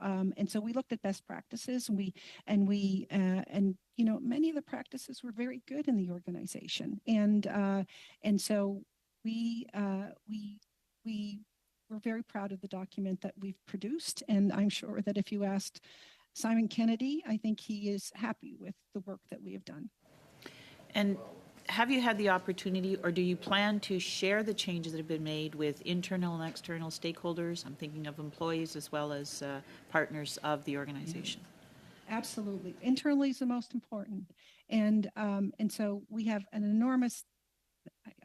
we looked at best practices, and many of the practices were very good in the organization. And so we were very proud of the document that we've produced. And I'm sure that if you asked Simon Kennedy, I think he is happy with the work that we have done. And have you had the opportunity, or do you plan to share the changes that have been made with internal and external stakeholders? I'm thinking of employees as well as partners of the organization. Absolutely. Internally is the most important. And so we have an enormous,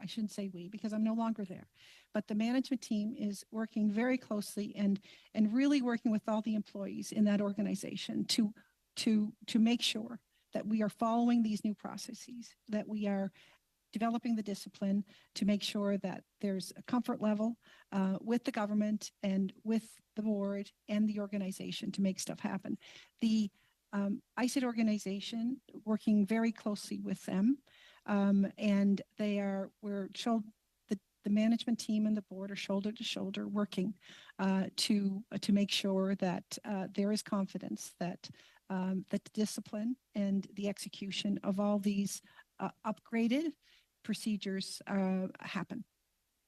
I shouldn't say we, because I'm no longer there, but the management team is working very closely and really working with all the employees in that organization to make sure that we are following these new processes, that we are developing the discipline to make sure that there's a comfort level with the government and with the board and the organization to make stuff happen. The ICIT organization, working very closely with them, and the management team and the board are shoulder to shoulder working to make sure that there is confidence that the discipline and the execution of all these upgraded procedures happen.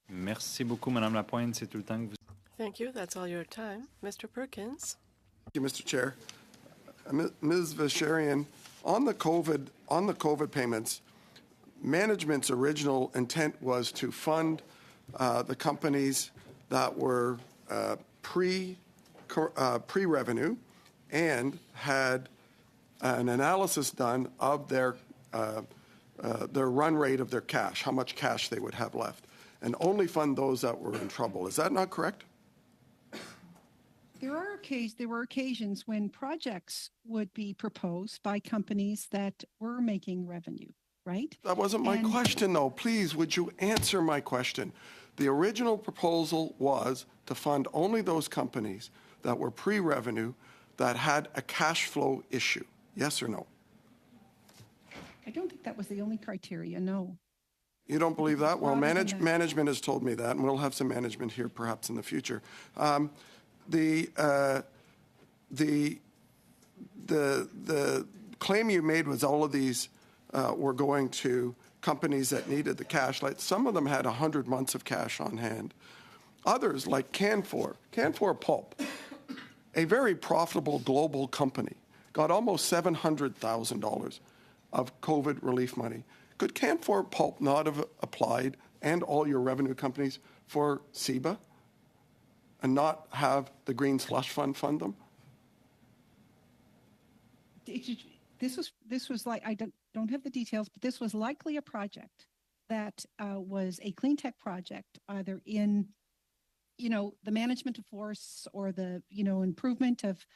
Merci beaucoup, Madame Lapointe. C'est tout le temps que vous... Thank you. That's all your time. Mr. Perkins. Thank you, Mr. Chair. Ms. Vacherian, on the COVID payments, management's original intent was to fund the companies that were pre-revenue and had an analysis done of their run rate of their cash, how much cash they would have left, and only fund those that were in trouble. Is that not correct? There were occasions when projects would be proposed by companies that were making revenue, right? That wasn't my question, though. Please, would you answer my question? The original proposal was to fund only those companies that were pre-revenue that had a cash flow issue. Yes or no? I don't think that was the only criteria, no. You don't believe that? Well, Broader than that. management has told me that, and we'll have some management here perhaps in the future. The claim you made was all of these were going to companies that needed the cash. Like some of them had 100 months of cash on hand. Others, like Canfor Pulp, a very profitable global company, got almost $700,000 of COVID relief money. Could Canfor Pulp not have applied, and all your revenue companies, for CEBA and not have the Green Slush Fund fund them? This was like, I don't have the details, but this was likely a project that was a clean tech project, either in, the management of forests or the, improvement of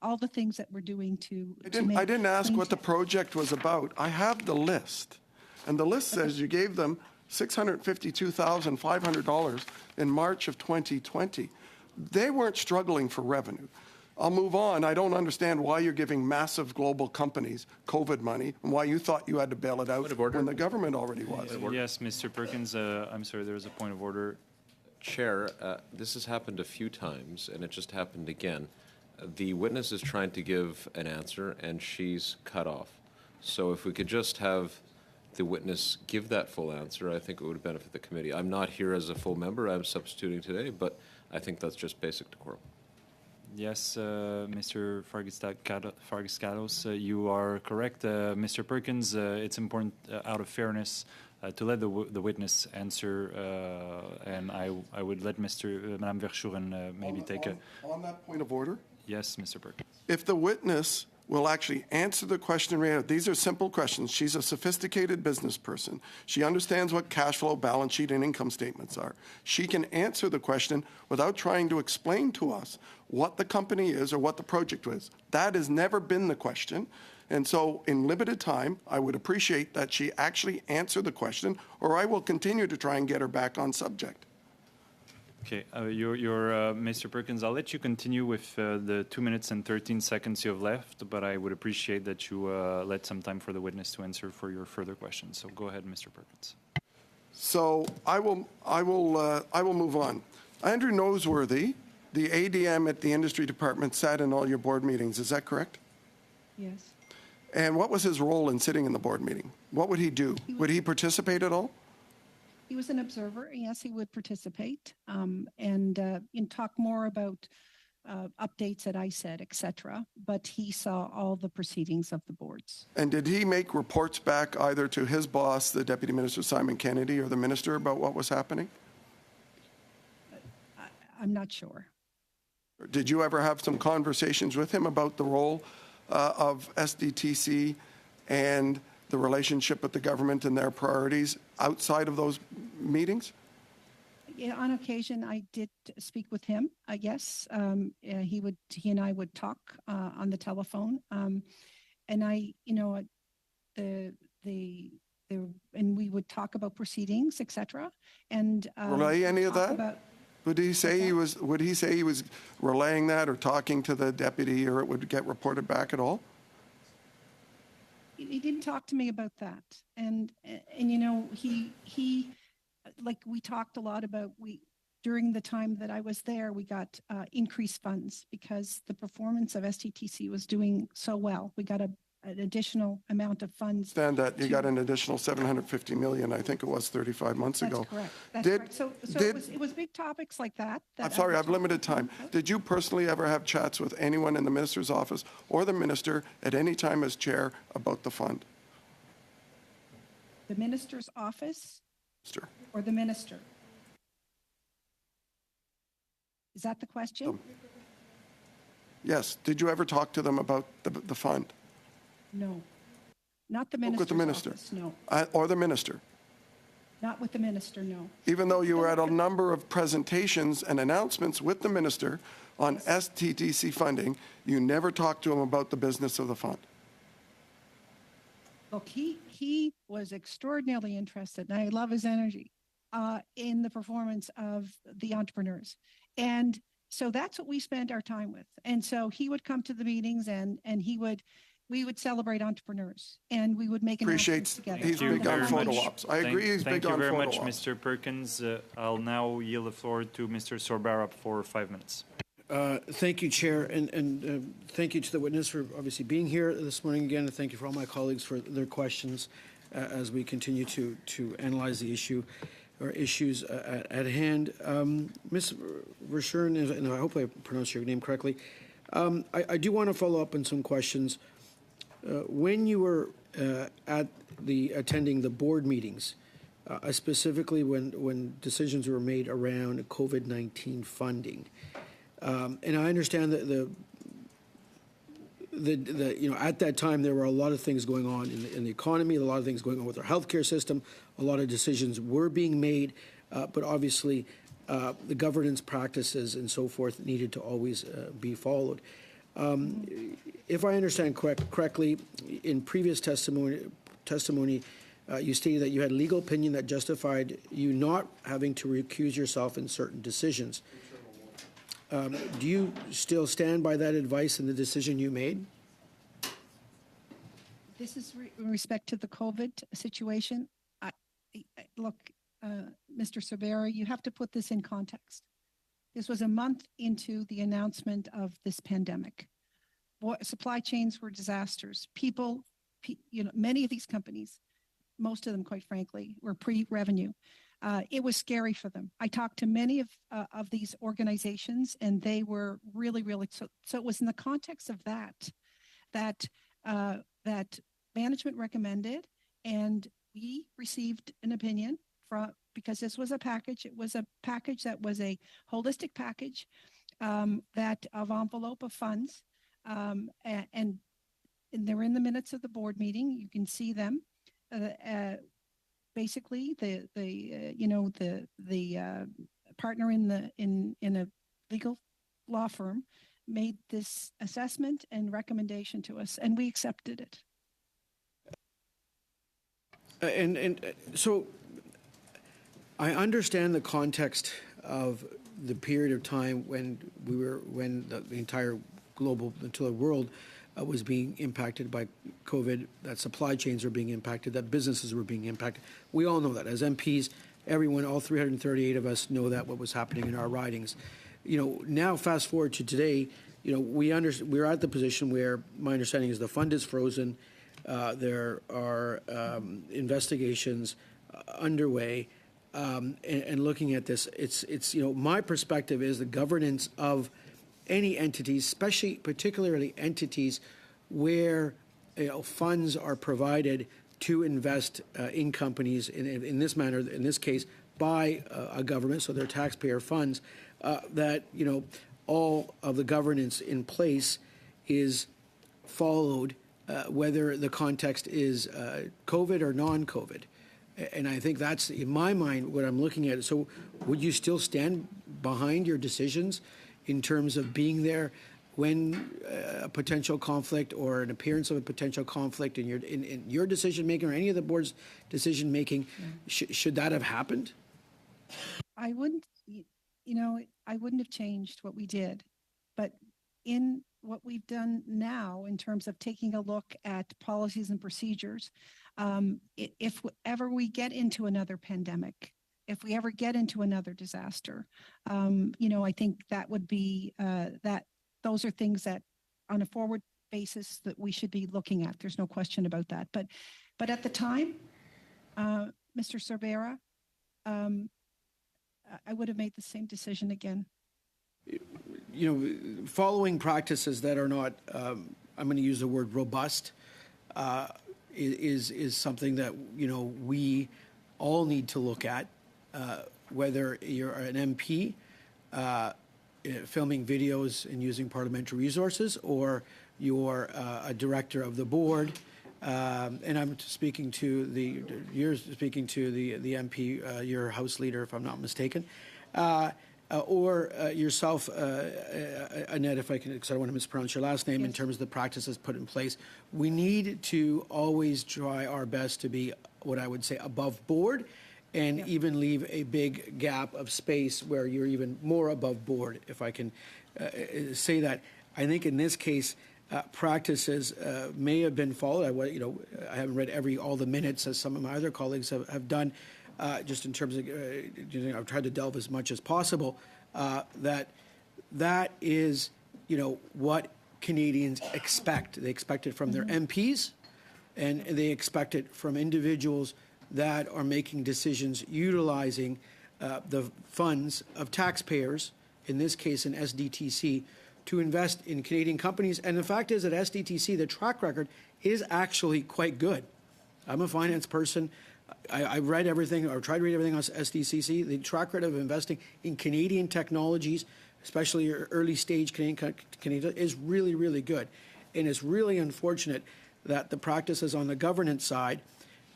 all the things that we're doing to I didn't ask clean what the tech. project was about. I have the list, and the list says you gave them $652,500 in March of 2020. They weren't struggling for revenue. I'll move on. I don't understand why you're giving massive global companies COVID money and why you thought you had to bail it out when the government already was. Yes, Mr. Perkins, I'm sorry, there was a point of order. Chair, this has happened a few times, and it just happened again. The witness is trying to give an answer, and she's cut off. So if we could just have the witness give that full answer, I think it would benefit the committee. I'm not here as a full member. I'm substituting today, but I think that's just basic decorum. Yes, Mr. Fargas-Cados, you are correct. Mr. Perkins, it's important, out of fairness, to let the witness answer, and I would let Madame Verschuren maybe take a... On that point of order? Yes, Mr. Perkins. If the witness will actually answer the question right out. These are simple questions. She's a sophisticated business person. She understands what cash flow, balance sheet, and income statements are. She can answer the question without trying to explain to us what the company is or what the project is. That has never been the question. And so in limited time, I would appreciate that she actually answer the question, or I will continue to try and get her back on subject. Okay, Mr. Perkins, I'll let you continue with the 2 minutes and 13 seconds you have left, but I would appreciate that you let some time for the witness to answer for your further questions. So go ahead, Mr. Perkins. So I will move on. Andrew Noseworthy, the ADM at the industry department, sat in all your board meetings. Is that correct? Yes. And what was his role in sitting in the board meeting? What would he do? Would he participate at all? He was an observer. Yes, he would participate and talk more about updates at ISED, et cetera. But he saw all the proceedings of the boards. And did he make reports back either to his boss, the Deputy Minister Simon Kennedy, or the minister about what was happening? I'm not sure. Did you ever have some conversations with him about the role of SDTC and the relationship with the government and their priorities outside of those meetings? Yeah, on occasion, I did speak with him. Yes, he and I would talk on the telephone, and we would talk about proceedings, etc. And relay any of that? Would he say he was relaying that or talking to the deputy, or it would get reported back at all? He didn't talk to me about that, and he like we talked a lot about during the time that I was there, we got increased funds because the performance of STTC was doing so well. We got an additional amount of funds. Stand that you got an additional $750 million. I think it was 35 months ago. That's correct. That's correct. So it was big topics like that. I'm sorry, I have limited time. Did you personally ever have chats with anyone in the minister's office or the minister at any time as chair about the fund? The minister's office? Sure. Or the minister? Is that the question? Yes. Did you ever talk to them about the fund? No. Not the minister's with the minister. office, no. Or the minister? Not with the minister, no. Even though you were at a number of presentations and announcements with the minister on STTC funding, you never talked to him about the business of the fund. Look, he was extraordinarily interested, and I love his energy. in the performance of the entrepreneurs. And so that's what we spent our time with. And so he would come to the meetings and we would celebrate entrepreneurs and we would make announcements together. He's big on photo much. ops. I agree he's big on photo ops. Thank you very much, Mr. Perkins. I'll now yield the floor to Mr. Sorbara for 5 minutes. Thank you, Chair, and thank you to the witness for obviously being here this morning again, and thank you for all my colleagues for their questions as we continue to analyze the issue or issues at hand. Ms. Verschuren, and I hope I pronounced your name correctly, I do want to follow up on some questions. When you were attending the board meetings, specifically when decisions were made around COVID-19 funding, and I understand that at that time there were a lot of things going on in the economy, a lot of things going on with our healthcare system, a lot of decisions were being made, but obviously the governance practices and so forth needed to always be followed. If I understand correctly, in previous testimony, you stated that you had legal opinion that justified you not having to recuse yourself in certain decisions. Do you still stand by that advice and the decision you made? This is in respect to the COVID situation. Look, Mr. Sorbara, you have to put this in context. This was a month into the announcement of this pandemic. Supply chains were disasters. People, many of these companies, most of them, quite frankly, were pre-revenue. It was scary for them. I talked to many of these organizations, and they were really, really so it was in the context of that management recommended, and we received an opinion because this was a package. It was a package that was a holistic package that of envelope of funds, and they're in the minutes of the board meeting. You can see them. Basically, the partner in a legal law firm made this assessment and recommendation to us, and we accepted it. And so I understand the context of the period of time when the entire world was being impacted by COVID, that supply chains were being impacted, that businesses were being impacted. We all know that. As MPs, everyone, all 338 of us know that what was happening in our ridings. Now fast forward to today, we're at the position where my understanding is the fund is frozen. There are investigations underway. And looking at this, it's my perspective is the governance of any entities, particularly entities where funds are provided to invest in companies in this manner, in this case, by a government, so they're taxpayer funds, that all of the governance in place is followed, whether the context is COVID or non-COVID. And I think that's, in my mind, what I'm looking at. So would you still stand behind your decisions in terms of being there when a potential conflict or an appearance of a potential conflict in your decision making or any of the board's decision making, should that have happened? I wouldn't have changed what we did, but in what we've done now in terms of taking a look at policies and procedures, if ever we get into another pandemic, if we ever get into another disaster, I think that would be those are things that on a forward basis that we should be looking at. There's no question about that. But at the time, Mr. Sorbara, I would have made the same decision again. Following practices that are not, I'm going to use the word robust, is something that, we all need to look at, whether you're an MP filming videos and using parliamentary resources, or you're a director of the board. And I'm speaking to you're speaking to the MP, your House Leader, if I'm not mistaken, or yourself, Annette, if I can, because I don't want to mispronounce your last name, yes. In terms of the practices put in place. We need to always try our best to be what I would say above board and even leave a big gap of space where you're even more above board, if I can say that. I think in this case, practices may have been followed. I haven't read all the minutes as some of my other colleagues have done, just in terms of, I've tried to delve as much as possible, that is, what Canadians expect. They expect it from their MPs, and they expect it from individuals that are making decisions utilizing the funds of taxpayers, in this case in SDTC, to invest in Canadian companies. And the fact is that SDTC, the track record is actually quite good. I'm a finance person. I read everything, or tried to read everything on SDTC. The track record of investing in Canadian technologies, especially early stage Canadian, is really, really good. And it's really unfortunate that the practices on the governance side,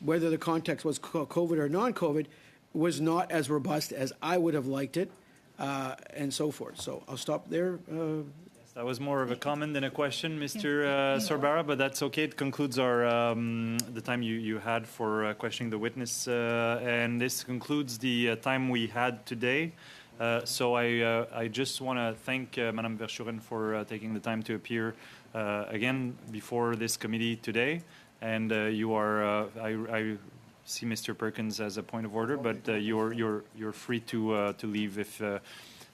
whether the context was COVID or non-COVID, was not as robust as I would have liked it, and so forth. So I'll stop there. That was more of a comment than a question, Mr. Sorbara, but that's okay. It concludes our the time you had for questioning the witness, and this concludes the time we had today. So I just want to thank Madame Verschuren for taking the time to appear again before this committee today. And you are, I see Mr. Perkins as a point of order, but you're free to leave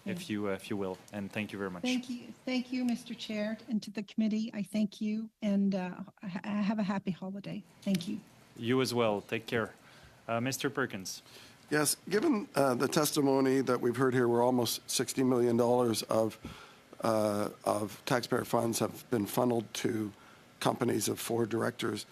if you will. And thank you very much. Thank you, Mr. Chair, and to the committee. I thank you, and have a happy holiday. Thank you. You as well. Take care, Mr. Perkins. Yes, given the testimony that we've heard here, where almost $60 million of taxpayer funds have been funneled to companies of 4 directors,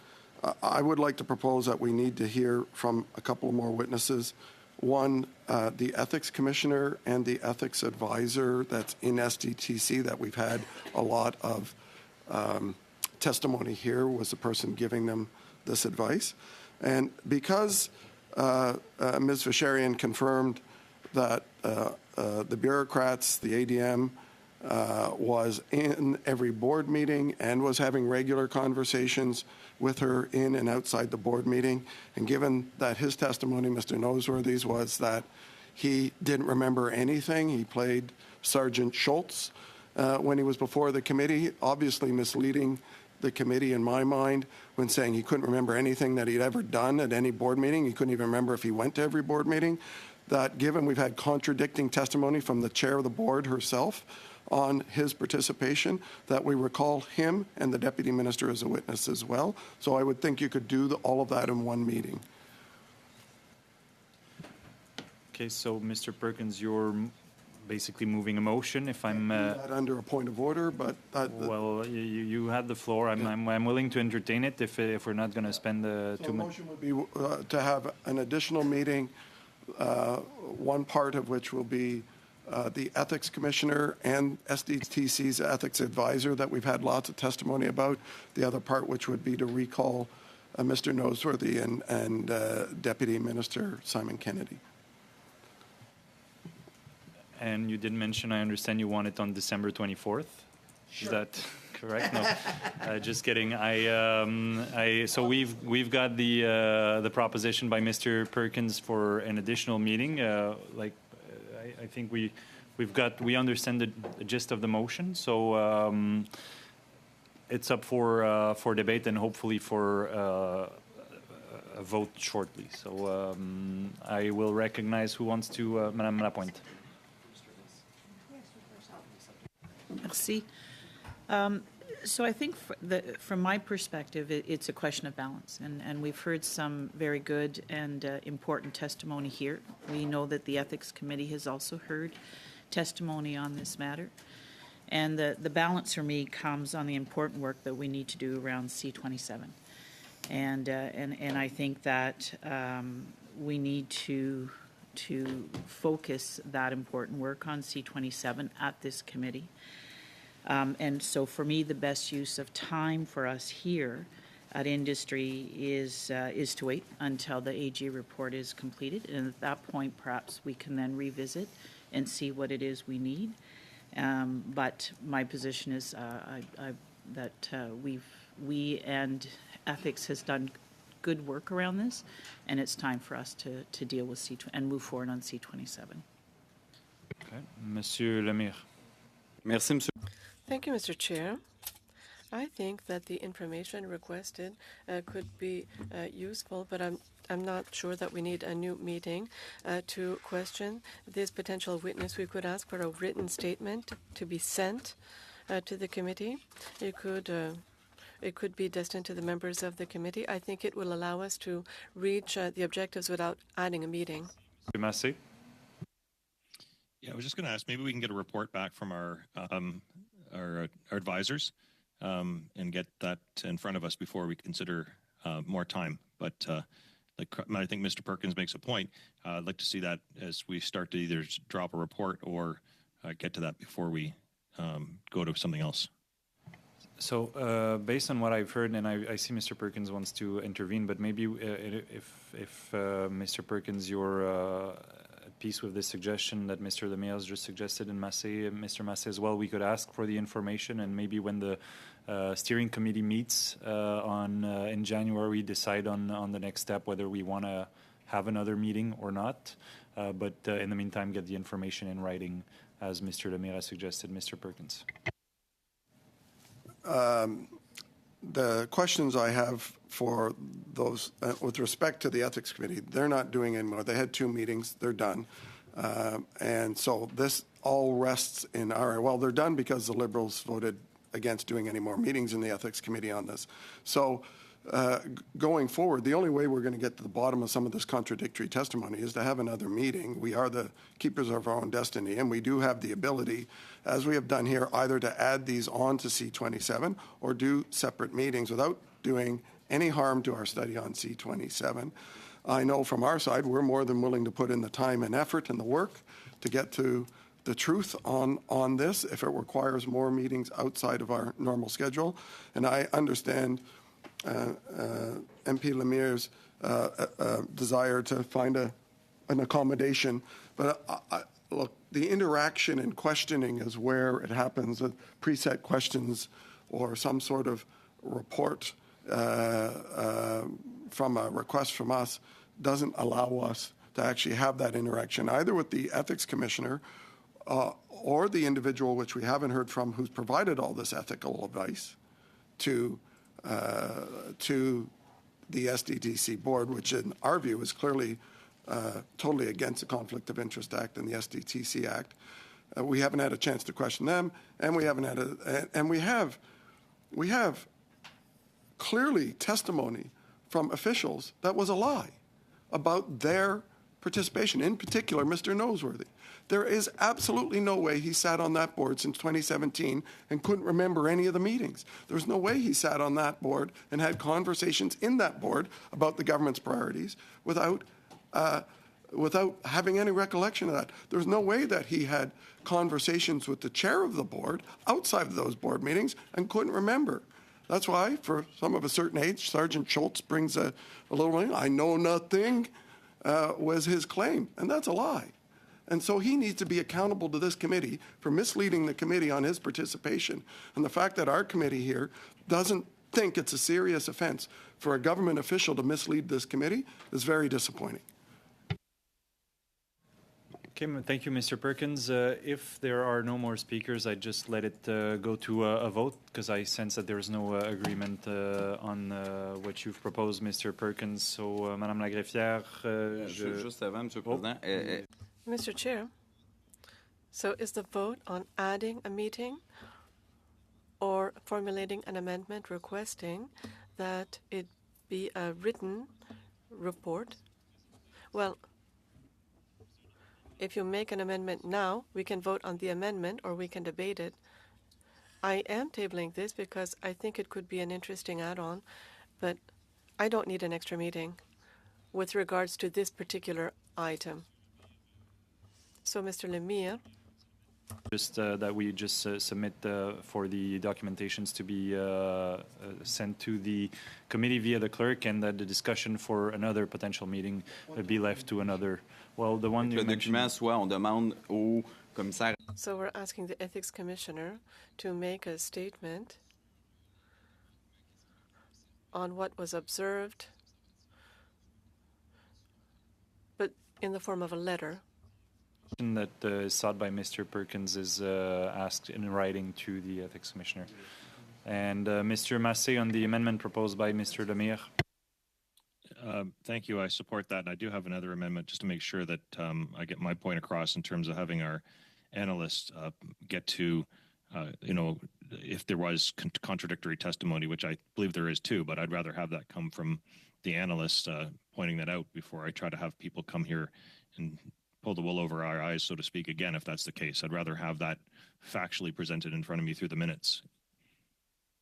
I would like to propose that we need to hear from a couple more witnesses. One, the ethics commissioner and the ethics advisor that's in SDTC that we've had a lot of testimony here was the person giving them this advice. And because Ms. Vacherian confirmed that the bureaucrats, the ADM, was in every board meeting and was having regular conversations with her in and outside the board meeting. And given that his testimony, Mr. Noseworthy's, was that he didn't remember anything, he played Sergeant Schultz when he was before the committee, obviously misleading the committee in my mind when saying he couldn't remember anything that he'd ever done at any board meeting. He couldn't even remember if he went to every board meeting. That given we've had contradicting testimony from the chair of the board herself on his participation, that we recall him and the deputy minister as a witness as well. So I would think you could do all of that in one meeting. Okay, so Mr. Perkins, you're basically moving a motion. If I'm Not under a point of order, but well, you had the floor. I'm willing to entertain it if we're not going to spend the so 2 minutes. The motion would be to have an additional meeting, one part of which will be the ethics commissioner and SDTC's ethics advisor that we've had lots of testimony about. The other part, which would be to recall Mr. Noseworthy and Deputy Minister Simon Kennedy. And you did mention, I understand you want it on December 24th. Sure. Is that correct? No, just kidding. So we've got the proposition by Mr. Perkins for an additional meeting. I think we understand the gist of the motion. So it's up for debate and hopefully for a vote shortly. So I will recognize who wants to, Madame Lapointe. Merci. So I think from my perspective, it's a question of balance. And we've heard some very good and important testimony here. We know that the Ethics Committee has also heard testimony on this matter. And the balance for me comes on the important work that we need to do around C27. And I think that we need to focus that important work on C27 at this committee. And so for me, the best use of time for us here at Industry is to wait until the AG report is completed. And at that point, perhaps we can then revisit and see what it is we need. But my position is that we and Ethics has done good work around this, and it's time for us to deal with and move forward on C27. Okay. Monsieur Lemire. Merci, Monsieur. Thank you, Mr. Chair. I think that the information requested could be useful, but I'm not sure that we need a new meeting to question this potential witness. We could ask for a written statement to be sent to the committee. It could be destined to the members of the committee. I think it will allow us to reach the objectives without adding a meeting. Monsieur Massé. Yeah, I was just going to ask, maybe we can get a report back from our advisors and get that in front of us before we consider more time. But I think Mr. Perkins makes a point. I'd like to see that as we start to either drop a report or get to that before we go to something else. So based on what I've heard, and I see Mr. Perkins wants to intervene, but maybe if Mr. Perkins, you're at peace with this suggestion that Mr. Lemire has just suggested, and Mr. Massé as well, we could ask for the information, and maybe when the steering committee meets in January, we decide on the next step, whether we want to have another meeting or not. But in the meantime, get the information in writing, as Mr. Lemire has suggested. Mr. Perkins. The questions I have for those with respect to the ethics committee, they're not doing anymore. They had 2 meetings, they're done. And so this all rests in well, they're done because the Liberals voted against doing any more meetings in the ethics committee on this. So going forward, the only way we're going to get to the bottom of some of this contradictory testimony is to have another meeting. We are the keepers of our own destiny, and we do have the ability, as we have done here, either to add these on to C27 or do separate meetings without doing any harm to our study on C27. I know from our side, we're more than willing to put in the time and effort and the work to get to the truth on this if it requires more meetings outside of our normal schedule. And I understand MP Lemire's desire to find an accommodation. But look, the interaction and questioning is where it happens with preset questions or some sort of report from a request from us doesn't allow us to actually have that interaction either with the ethics commissioner or the individual which we haven't heard from who's provided all this ethical advice to the SDTC board, which in our view is clearly totally against the Conflict of Interest Act and the SDTC Act. We haven't had a chance to question them, and we haven't had and we have clearly testimony from officials that was a lie about their participation, in particular Mr. Noseworthy. There is absolutely no way he sat on that board since 2017 and couldn't remember any of the meetings. There's no way he sat on that board and had conversations in that board about the government's priorities without having any recollection of that. There's no way that he had conversations with the chair of the board outside of those board meetings and couldn't remember. That's why, for some of a certain age, Sergeant Schultz brings a little, I know nothing, was his claim, and that's a lie. And so he needs to be accountable to this committee for misleading the committee on his participation. And the fact that our committee here doesn't think it's a serious offense for a government official to mislead this committee is very disappointing. Okay, thank you, Mr. Perkins. If there are no more speakers, I just let it go to a vote because I sense that there is no agreement on what you've proposed, Mr. Perkins. So, Madame Lagreffière, Juste avant, Monsieur le Président. Mr. Chair, so is the vote on adding a meeting or formulating an amendment requesting that it be a written report? Well, if you make an amendment now, we can vote on the amendment or we can debate it. I am tabling this because I think it could be an interesting add-on, but I don't need an extra meeting with regards to this particular item. So, Mr. Lemire. Just that we just submit for the documentations to be sent to the committee via the clerk, and that the discussion for another potential meeting would be left to another. Well, the one you mentioned. On demande au commissaire. So we're asking the ethics commissioner to make a statement on what was observed in the form of a letter. That is sought by Mr. Perkins is asked in writing to the Ethics Commissioner. And Mr. Massé on the amendment proposed by Mr. Lemire. Thank you. I support that. And I do have another amendment just to make sure that I get my point across in terms of having our analysts get to, if there was contradictory testimony, which I believe there is too, but I'd rather have that come from the analysts pointing that out before I try to have people come here and pull the wool over our eyes, so to speak, again, if that's the case. I'd rather have that factually presented in front of me through the minutes.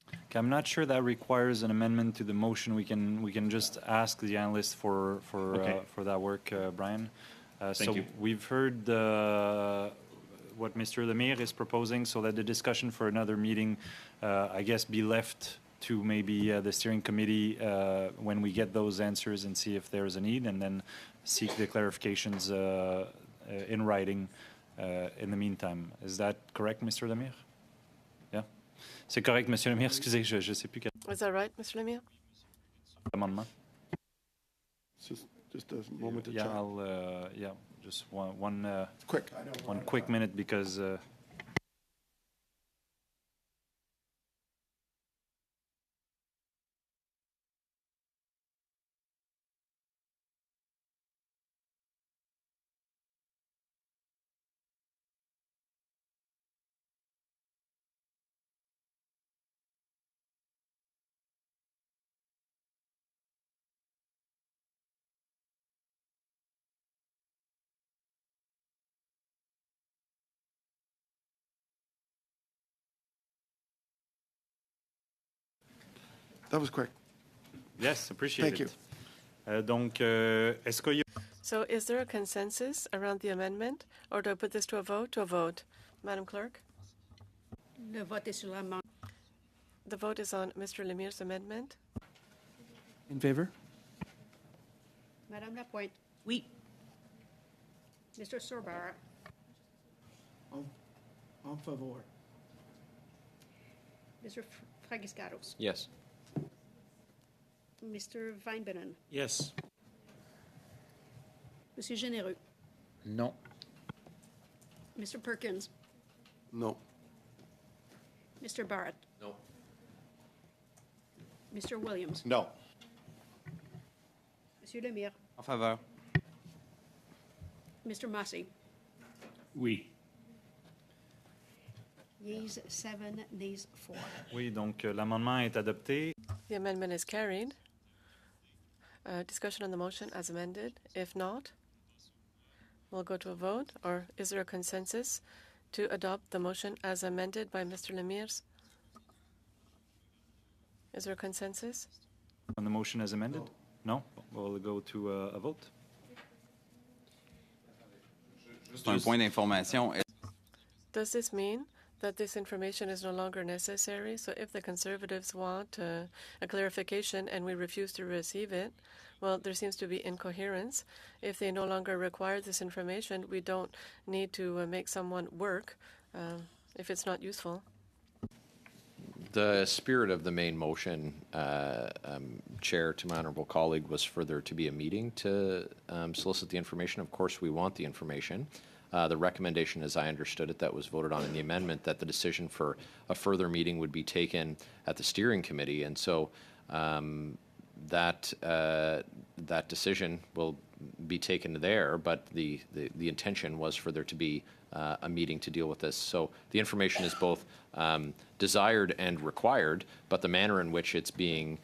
Okay, I'm not sure that requires an amendment to the motion. We can just ask the analyst for that work, Brian. Thank you. We've heard what Mr. Lemire is proposing, so that the discussion for another meeting, I guess, be left to maybe the steering committee when we get those answers and see if there's a need, and then seek the clarifications in writing in the meantime. Is that correct, Mr. Lemire? Yeah. C'est correct, Monsieur Lemire. Excusez, je sais plus quel Is that right, Mr. Lemire? amendement. Just a moment to Yeah, check. just one Quick. one quick minute because. That was quick. Yes, appreciate Thank it. you. Donc, est-ce qu'il y a... So is there a consensus around the amendment, or do I put this to a vote? To a vote. Madam Clerk? Le vote est sur l'amendement. The vote is on Mr. Lemire's amendment. In favor? Madame Lapointe. Oui. Mr. Sorbara. En favor. Mr. Fragiscaros. Yes. Mr. Weinbenen. Yes. Monsieur Généreux. Non. Mr. Perkins. No. Mr. Barrett. No. Mr. Williams. Non. Monsieur Lemire. En faveur. Mr. Massey. Oui. Yeas 7, nays 4. Oui, donc l'amendement est adopté. The amendment is carried. Discussion on the motion as amended. If not, we'll go to a vote. Or is there a consensus to adopt the motion as amended by Mr. Lemire? Is there a consensus? On the motion as amended? No? We'll go to a vote. Juste un point d'information. Does this mean that this information is no longer necessary? So if the Conservatives want a clarification and we refuse to receive it, well, there seems to be incoherence. If they no longer require this information, we don't need to make someone work if it's not useful. The spirit of the main motion, Chair, to my honourable colleague, was for there to be a meeting to solicit the information. Of course, we want the information. The recommendation, as I understood it, that was voted on in the amendment, that the decision for a further meeting would be taken at the steering committee, and so that decision will be taken there. But the intention was for there to be a meeting to deal with this. So the information is both desired and required, but the manner in which it's being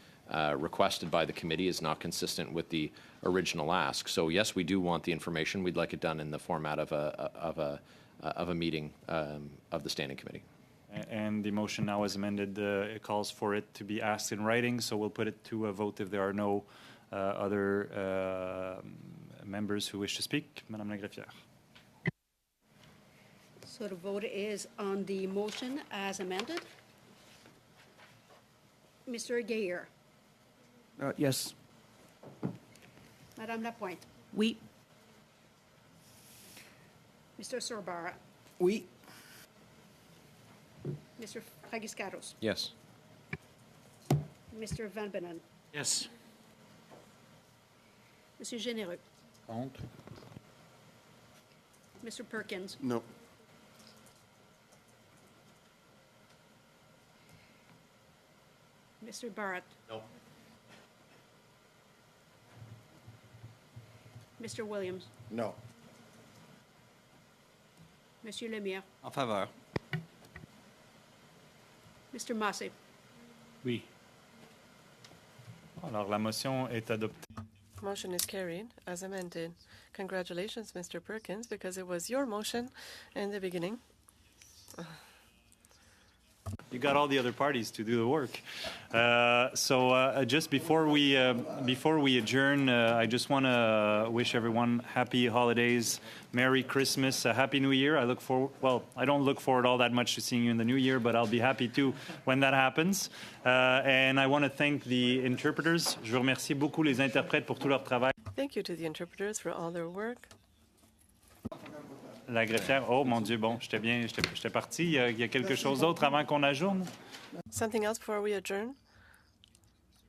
requested by the committee is not consistent with the original ask. So yes, we do want the information. We'd like it done in the format of a meeting of the standing committee. And the motion now as amended, it calls for it to be asked in writing, so we'll put it to a vote if there are no other members who wish to speak. Madame la Greffière. So the vote is on the motion as amended. Mr. Gaillard. Yes. Madame Lapointe. Oui. Mr. Sorbara. Oui. Mr. Fragiscaros. Yes. Mr. Van Benen. Yes. Monsieur Généreux. Contre. Mr. Perkins, No. Mr. Barrett, No. Mr. Williams, No. Monsieur Lemire, En faveur. Mr. Massey. Oui. Alors, la motion est adoptée. Motion is carried as amended. Congratulations, Mr. Perkins, because it was your motion in the beginning. You got all the other parties to do the work. Just before we adjourn, I just want to wish everyone happy holidays, Merry Christmas, a Happy New Year. I don't look forward all that much to seeing you in the new year, but I'll be happy too when that happens. And I want to thank the interpreters. Je remercie beaucoup les interprètes pour tout leur travail. Thank you to the interpreters for all their work. La greffière, oh mon Dieu, bon, j'étais parti. Il y a quelque chose d'autre avant qu'on ajourne? Something else before we adjourn?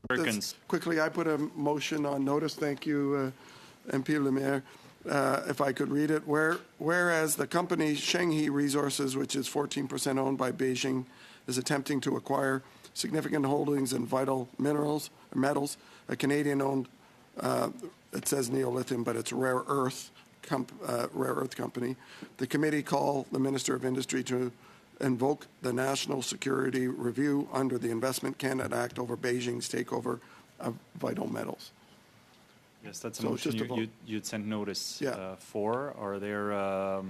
Perkins. Quickly, I put a motion on notice. Thank you, MP Lemire. If I could read it. Whereas the company Shenghe Resources, which is 14% owned by Beijing, is attempting to acquire significant holdings in vital minerals or metals, a Canadian-owned, it says neolithium, but it's rare earth company. The committee called the Minister of Industry to invoke the National Security Review under the Investment Canada Act over Beijing's takeover of vital metals. Yes, that's a So it's motion just a vote. you'd sent notice Yeah. for. Are there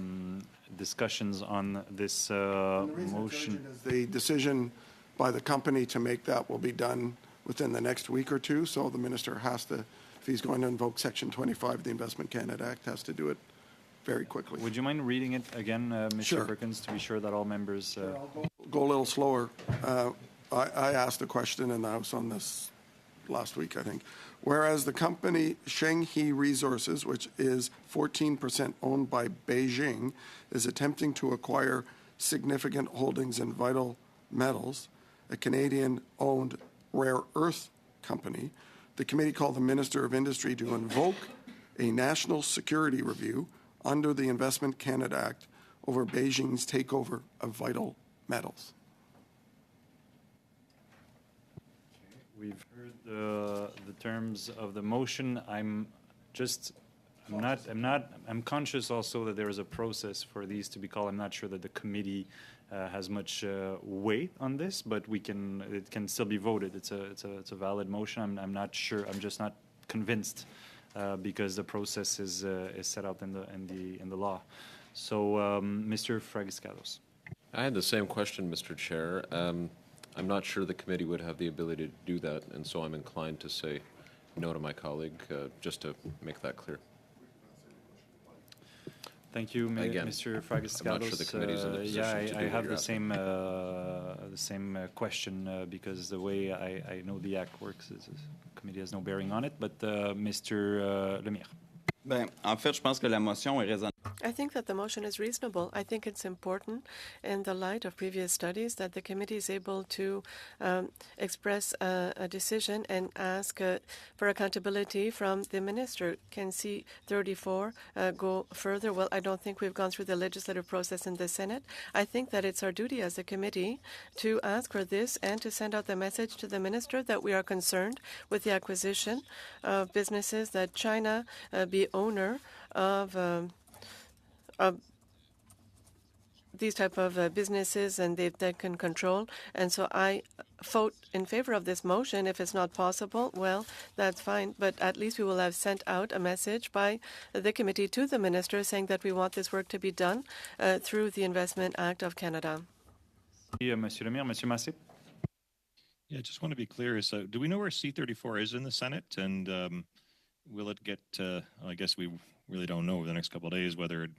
discussions on this motion? The decision by the company to make that will be done within the next week or two, so the minister has to, if he's going to invoke Section 25 of the Investment Canada Act, has to do it very quickly. Would you mind reading it again, Mr. Sure. Perkins, to be sure that all members... Go a little slower. I asked a question in the House on this last week, I think. Whereas the company Shenghe Resources, which is 14% owned by Beijing, is attempting to acquire significant holdings in vital metals, a Canadian-owned rare earth company, the committee called the Minister of Industry to invoke a national security review under the Investment Canada Act over Beijing's takeover of vital metals. We've heard the terms of the motion. I'm conscious also that there is a process for these to be called. I'm not sure that the committee has much weight on this, but it can still be voted. It's a valid motion. I'm not sure. I'm just not convinced because the process is set out in the law. So, Mr. Fragiscados. I had the same question, Mr. Chair. I'm not sure the committee would have the ability to do that, and so I'm inclined to say no to my colleague, just to make that clear. Thank you, Again, Mr. Fragiscados. I'm not sure the committee's in a position to do I what have you're the same question because the way I know the Act works is the committee has no bearing on it. But Mr. Lemire. Ben, en fait, je pense que la motion est raisonnable. I think that the motion is reasonable. I think it's important in the light of previous studies that the committee is able to express a decision and ask for accountability from the minister. Can C-34 go further? Well, I don't think we've gone through the legislative process in the Senate. I think that it's our duty as a committee to ask for this and to send out the message to the minister that we are concerned with the acquisition of businesses, that China be owner of these type of businesses and they can control. And so I vote in favor of this motion. If it's not possible, well, that's fine. But at least we will have sent out a message by the committee to the minister saying that we want this work to be done through the Investment Act of Canada. Monsieur Lemire, Monsieur Massé. Yeah, I just want to be clear. Do we know where C-34 is in the Senate? And will it get, I guess we really don't know over the next couple of days whether it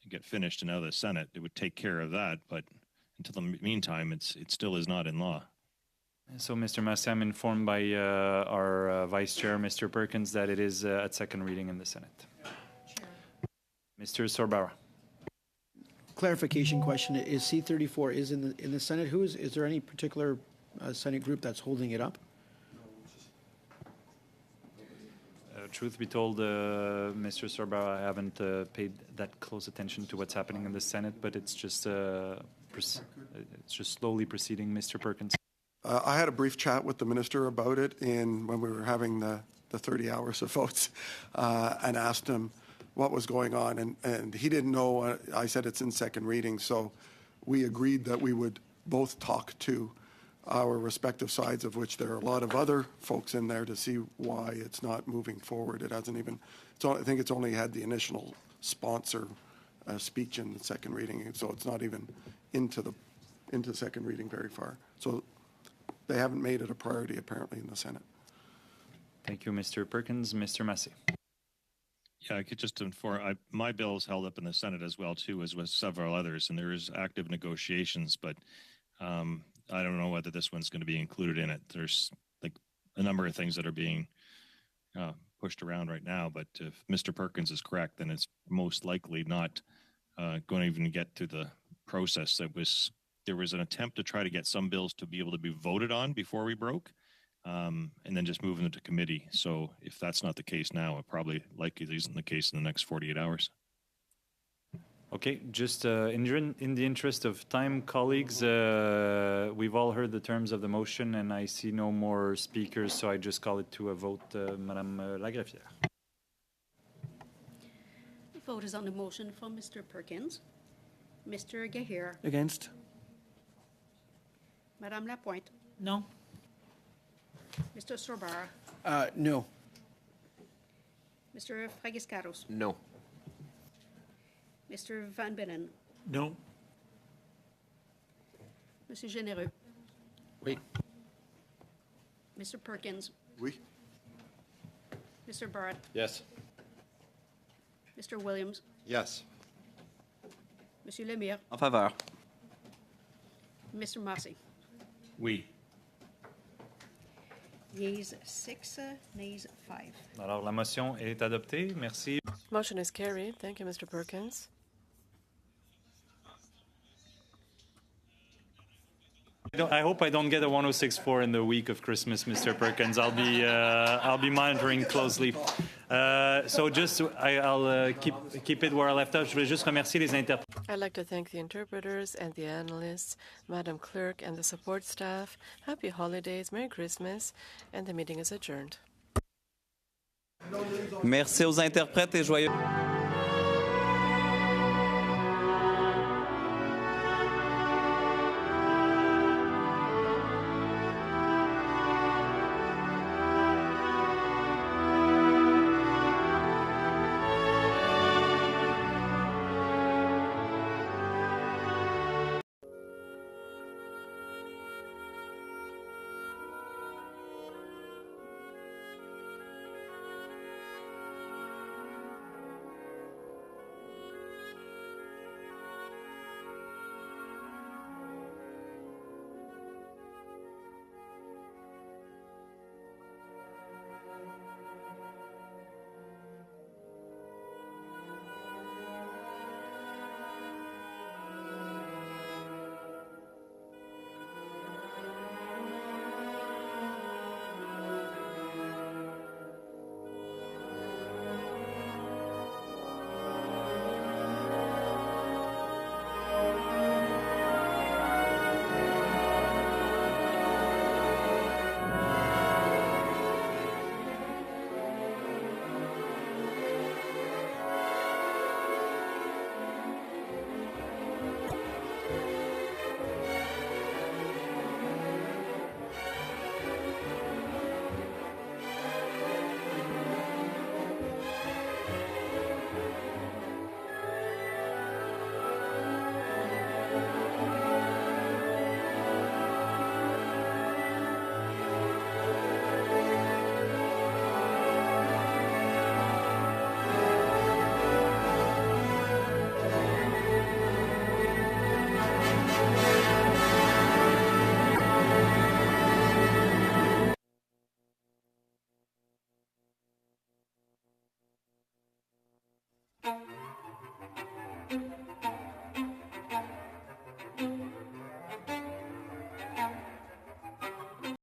get finished and out of the Senate. It would take care of that, but until the meantime, it still is not in law. So, Mr. Massé, I'm informed by our Vice Chair, Mr. Perkins, that it is at second reading in the Senate. Mr. Sorbara. Clarification question: is C-34 is in the Senate? Is there any particular Senate group that's holding it up? truth be told, Mr. Sorba, I haven't paid that close attention to what's happening in the Senate, but it's just slowly proceeding. Mr. Perkins. I had a brief chat with the minister about it when we were having the 30 hours of votes and asked him what was going on, and he didn't know. I said it's in second reading, so we agreed that we would both talk to our respective sides, of which there are a lot of other folks in there, to see why it's not moving forward. It hasn't even, I think it's only had the initial sponsor speech in the second reading, so it's not even into second reading very far. So they haven't made it a priority apparently in the Senate. Thank you, Mr. Perkins. Mr. Massey. Yeah, I could just inform, my bill is held up in the Senate as well, too, as with several others, and there is active negotiations, but I don't know whether this one's going to be included in it. There's like a number of things that are being pushed around right now, but if Mr. Perkins is correct, then it's most likely not going to even get to the process. There was an attempt to try to get some bills to be able to be voted on before we broke, and then just moving them to committee. So if that's not the case now, it probably likely isn't the case in the next 48 hours. Okay, just in the interest of time, colleagues, we've all heard the terms of the motion, and I see no more speakers, so I just call it to a vote. Madame Lagreffière. The vote is on the motion from Mr. Perkins. Mr. Gahir. Against? Madame Lapointe. No. Mr. Sorbara. No. Mr. Fragiscaros. No. Mr. Van Binnen. No. Monsieur Généreux. Oui. Mr. Perkins. Oui. Mr. Barrett. Yes. Mr. Williams. Yes. Monsieur Lemire. En faveur. Mr. Massey. Oui. Yeas 6, nays 5. Alors, la motion est adoptée. Merci. Motion is carried. Thank you, Mr. Perkins. I hope I don't get a 106.4 in the week of Christmas, Mr. Perkins. I'll be monitoring closely. So just I'll keep it where I left off. Je voulais juste remercier les interprètes. I'd like to thank the interpreters and the analysts, Madam Clerk, and the support staff. Happy holidays, Merry Christmas, and the meeting is adjourned. Merci aux interprètes et joyeux.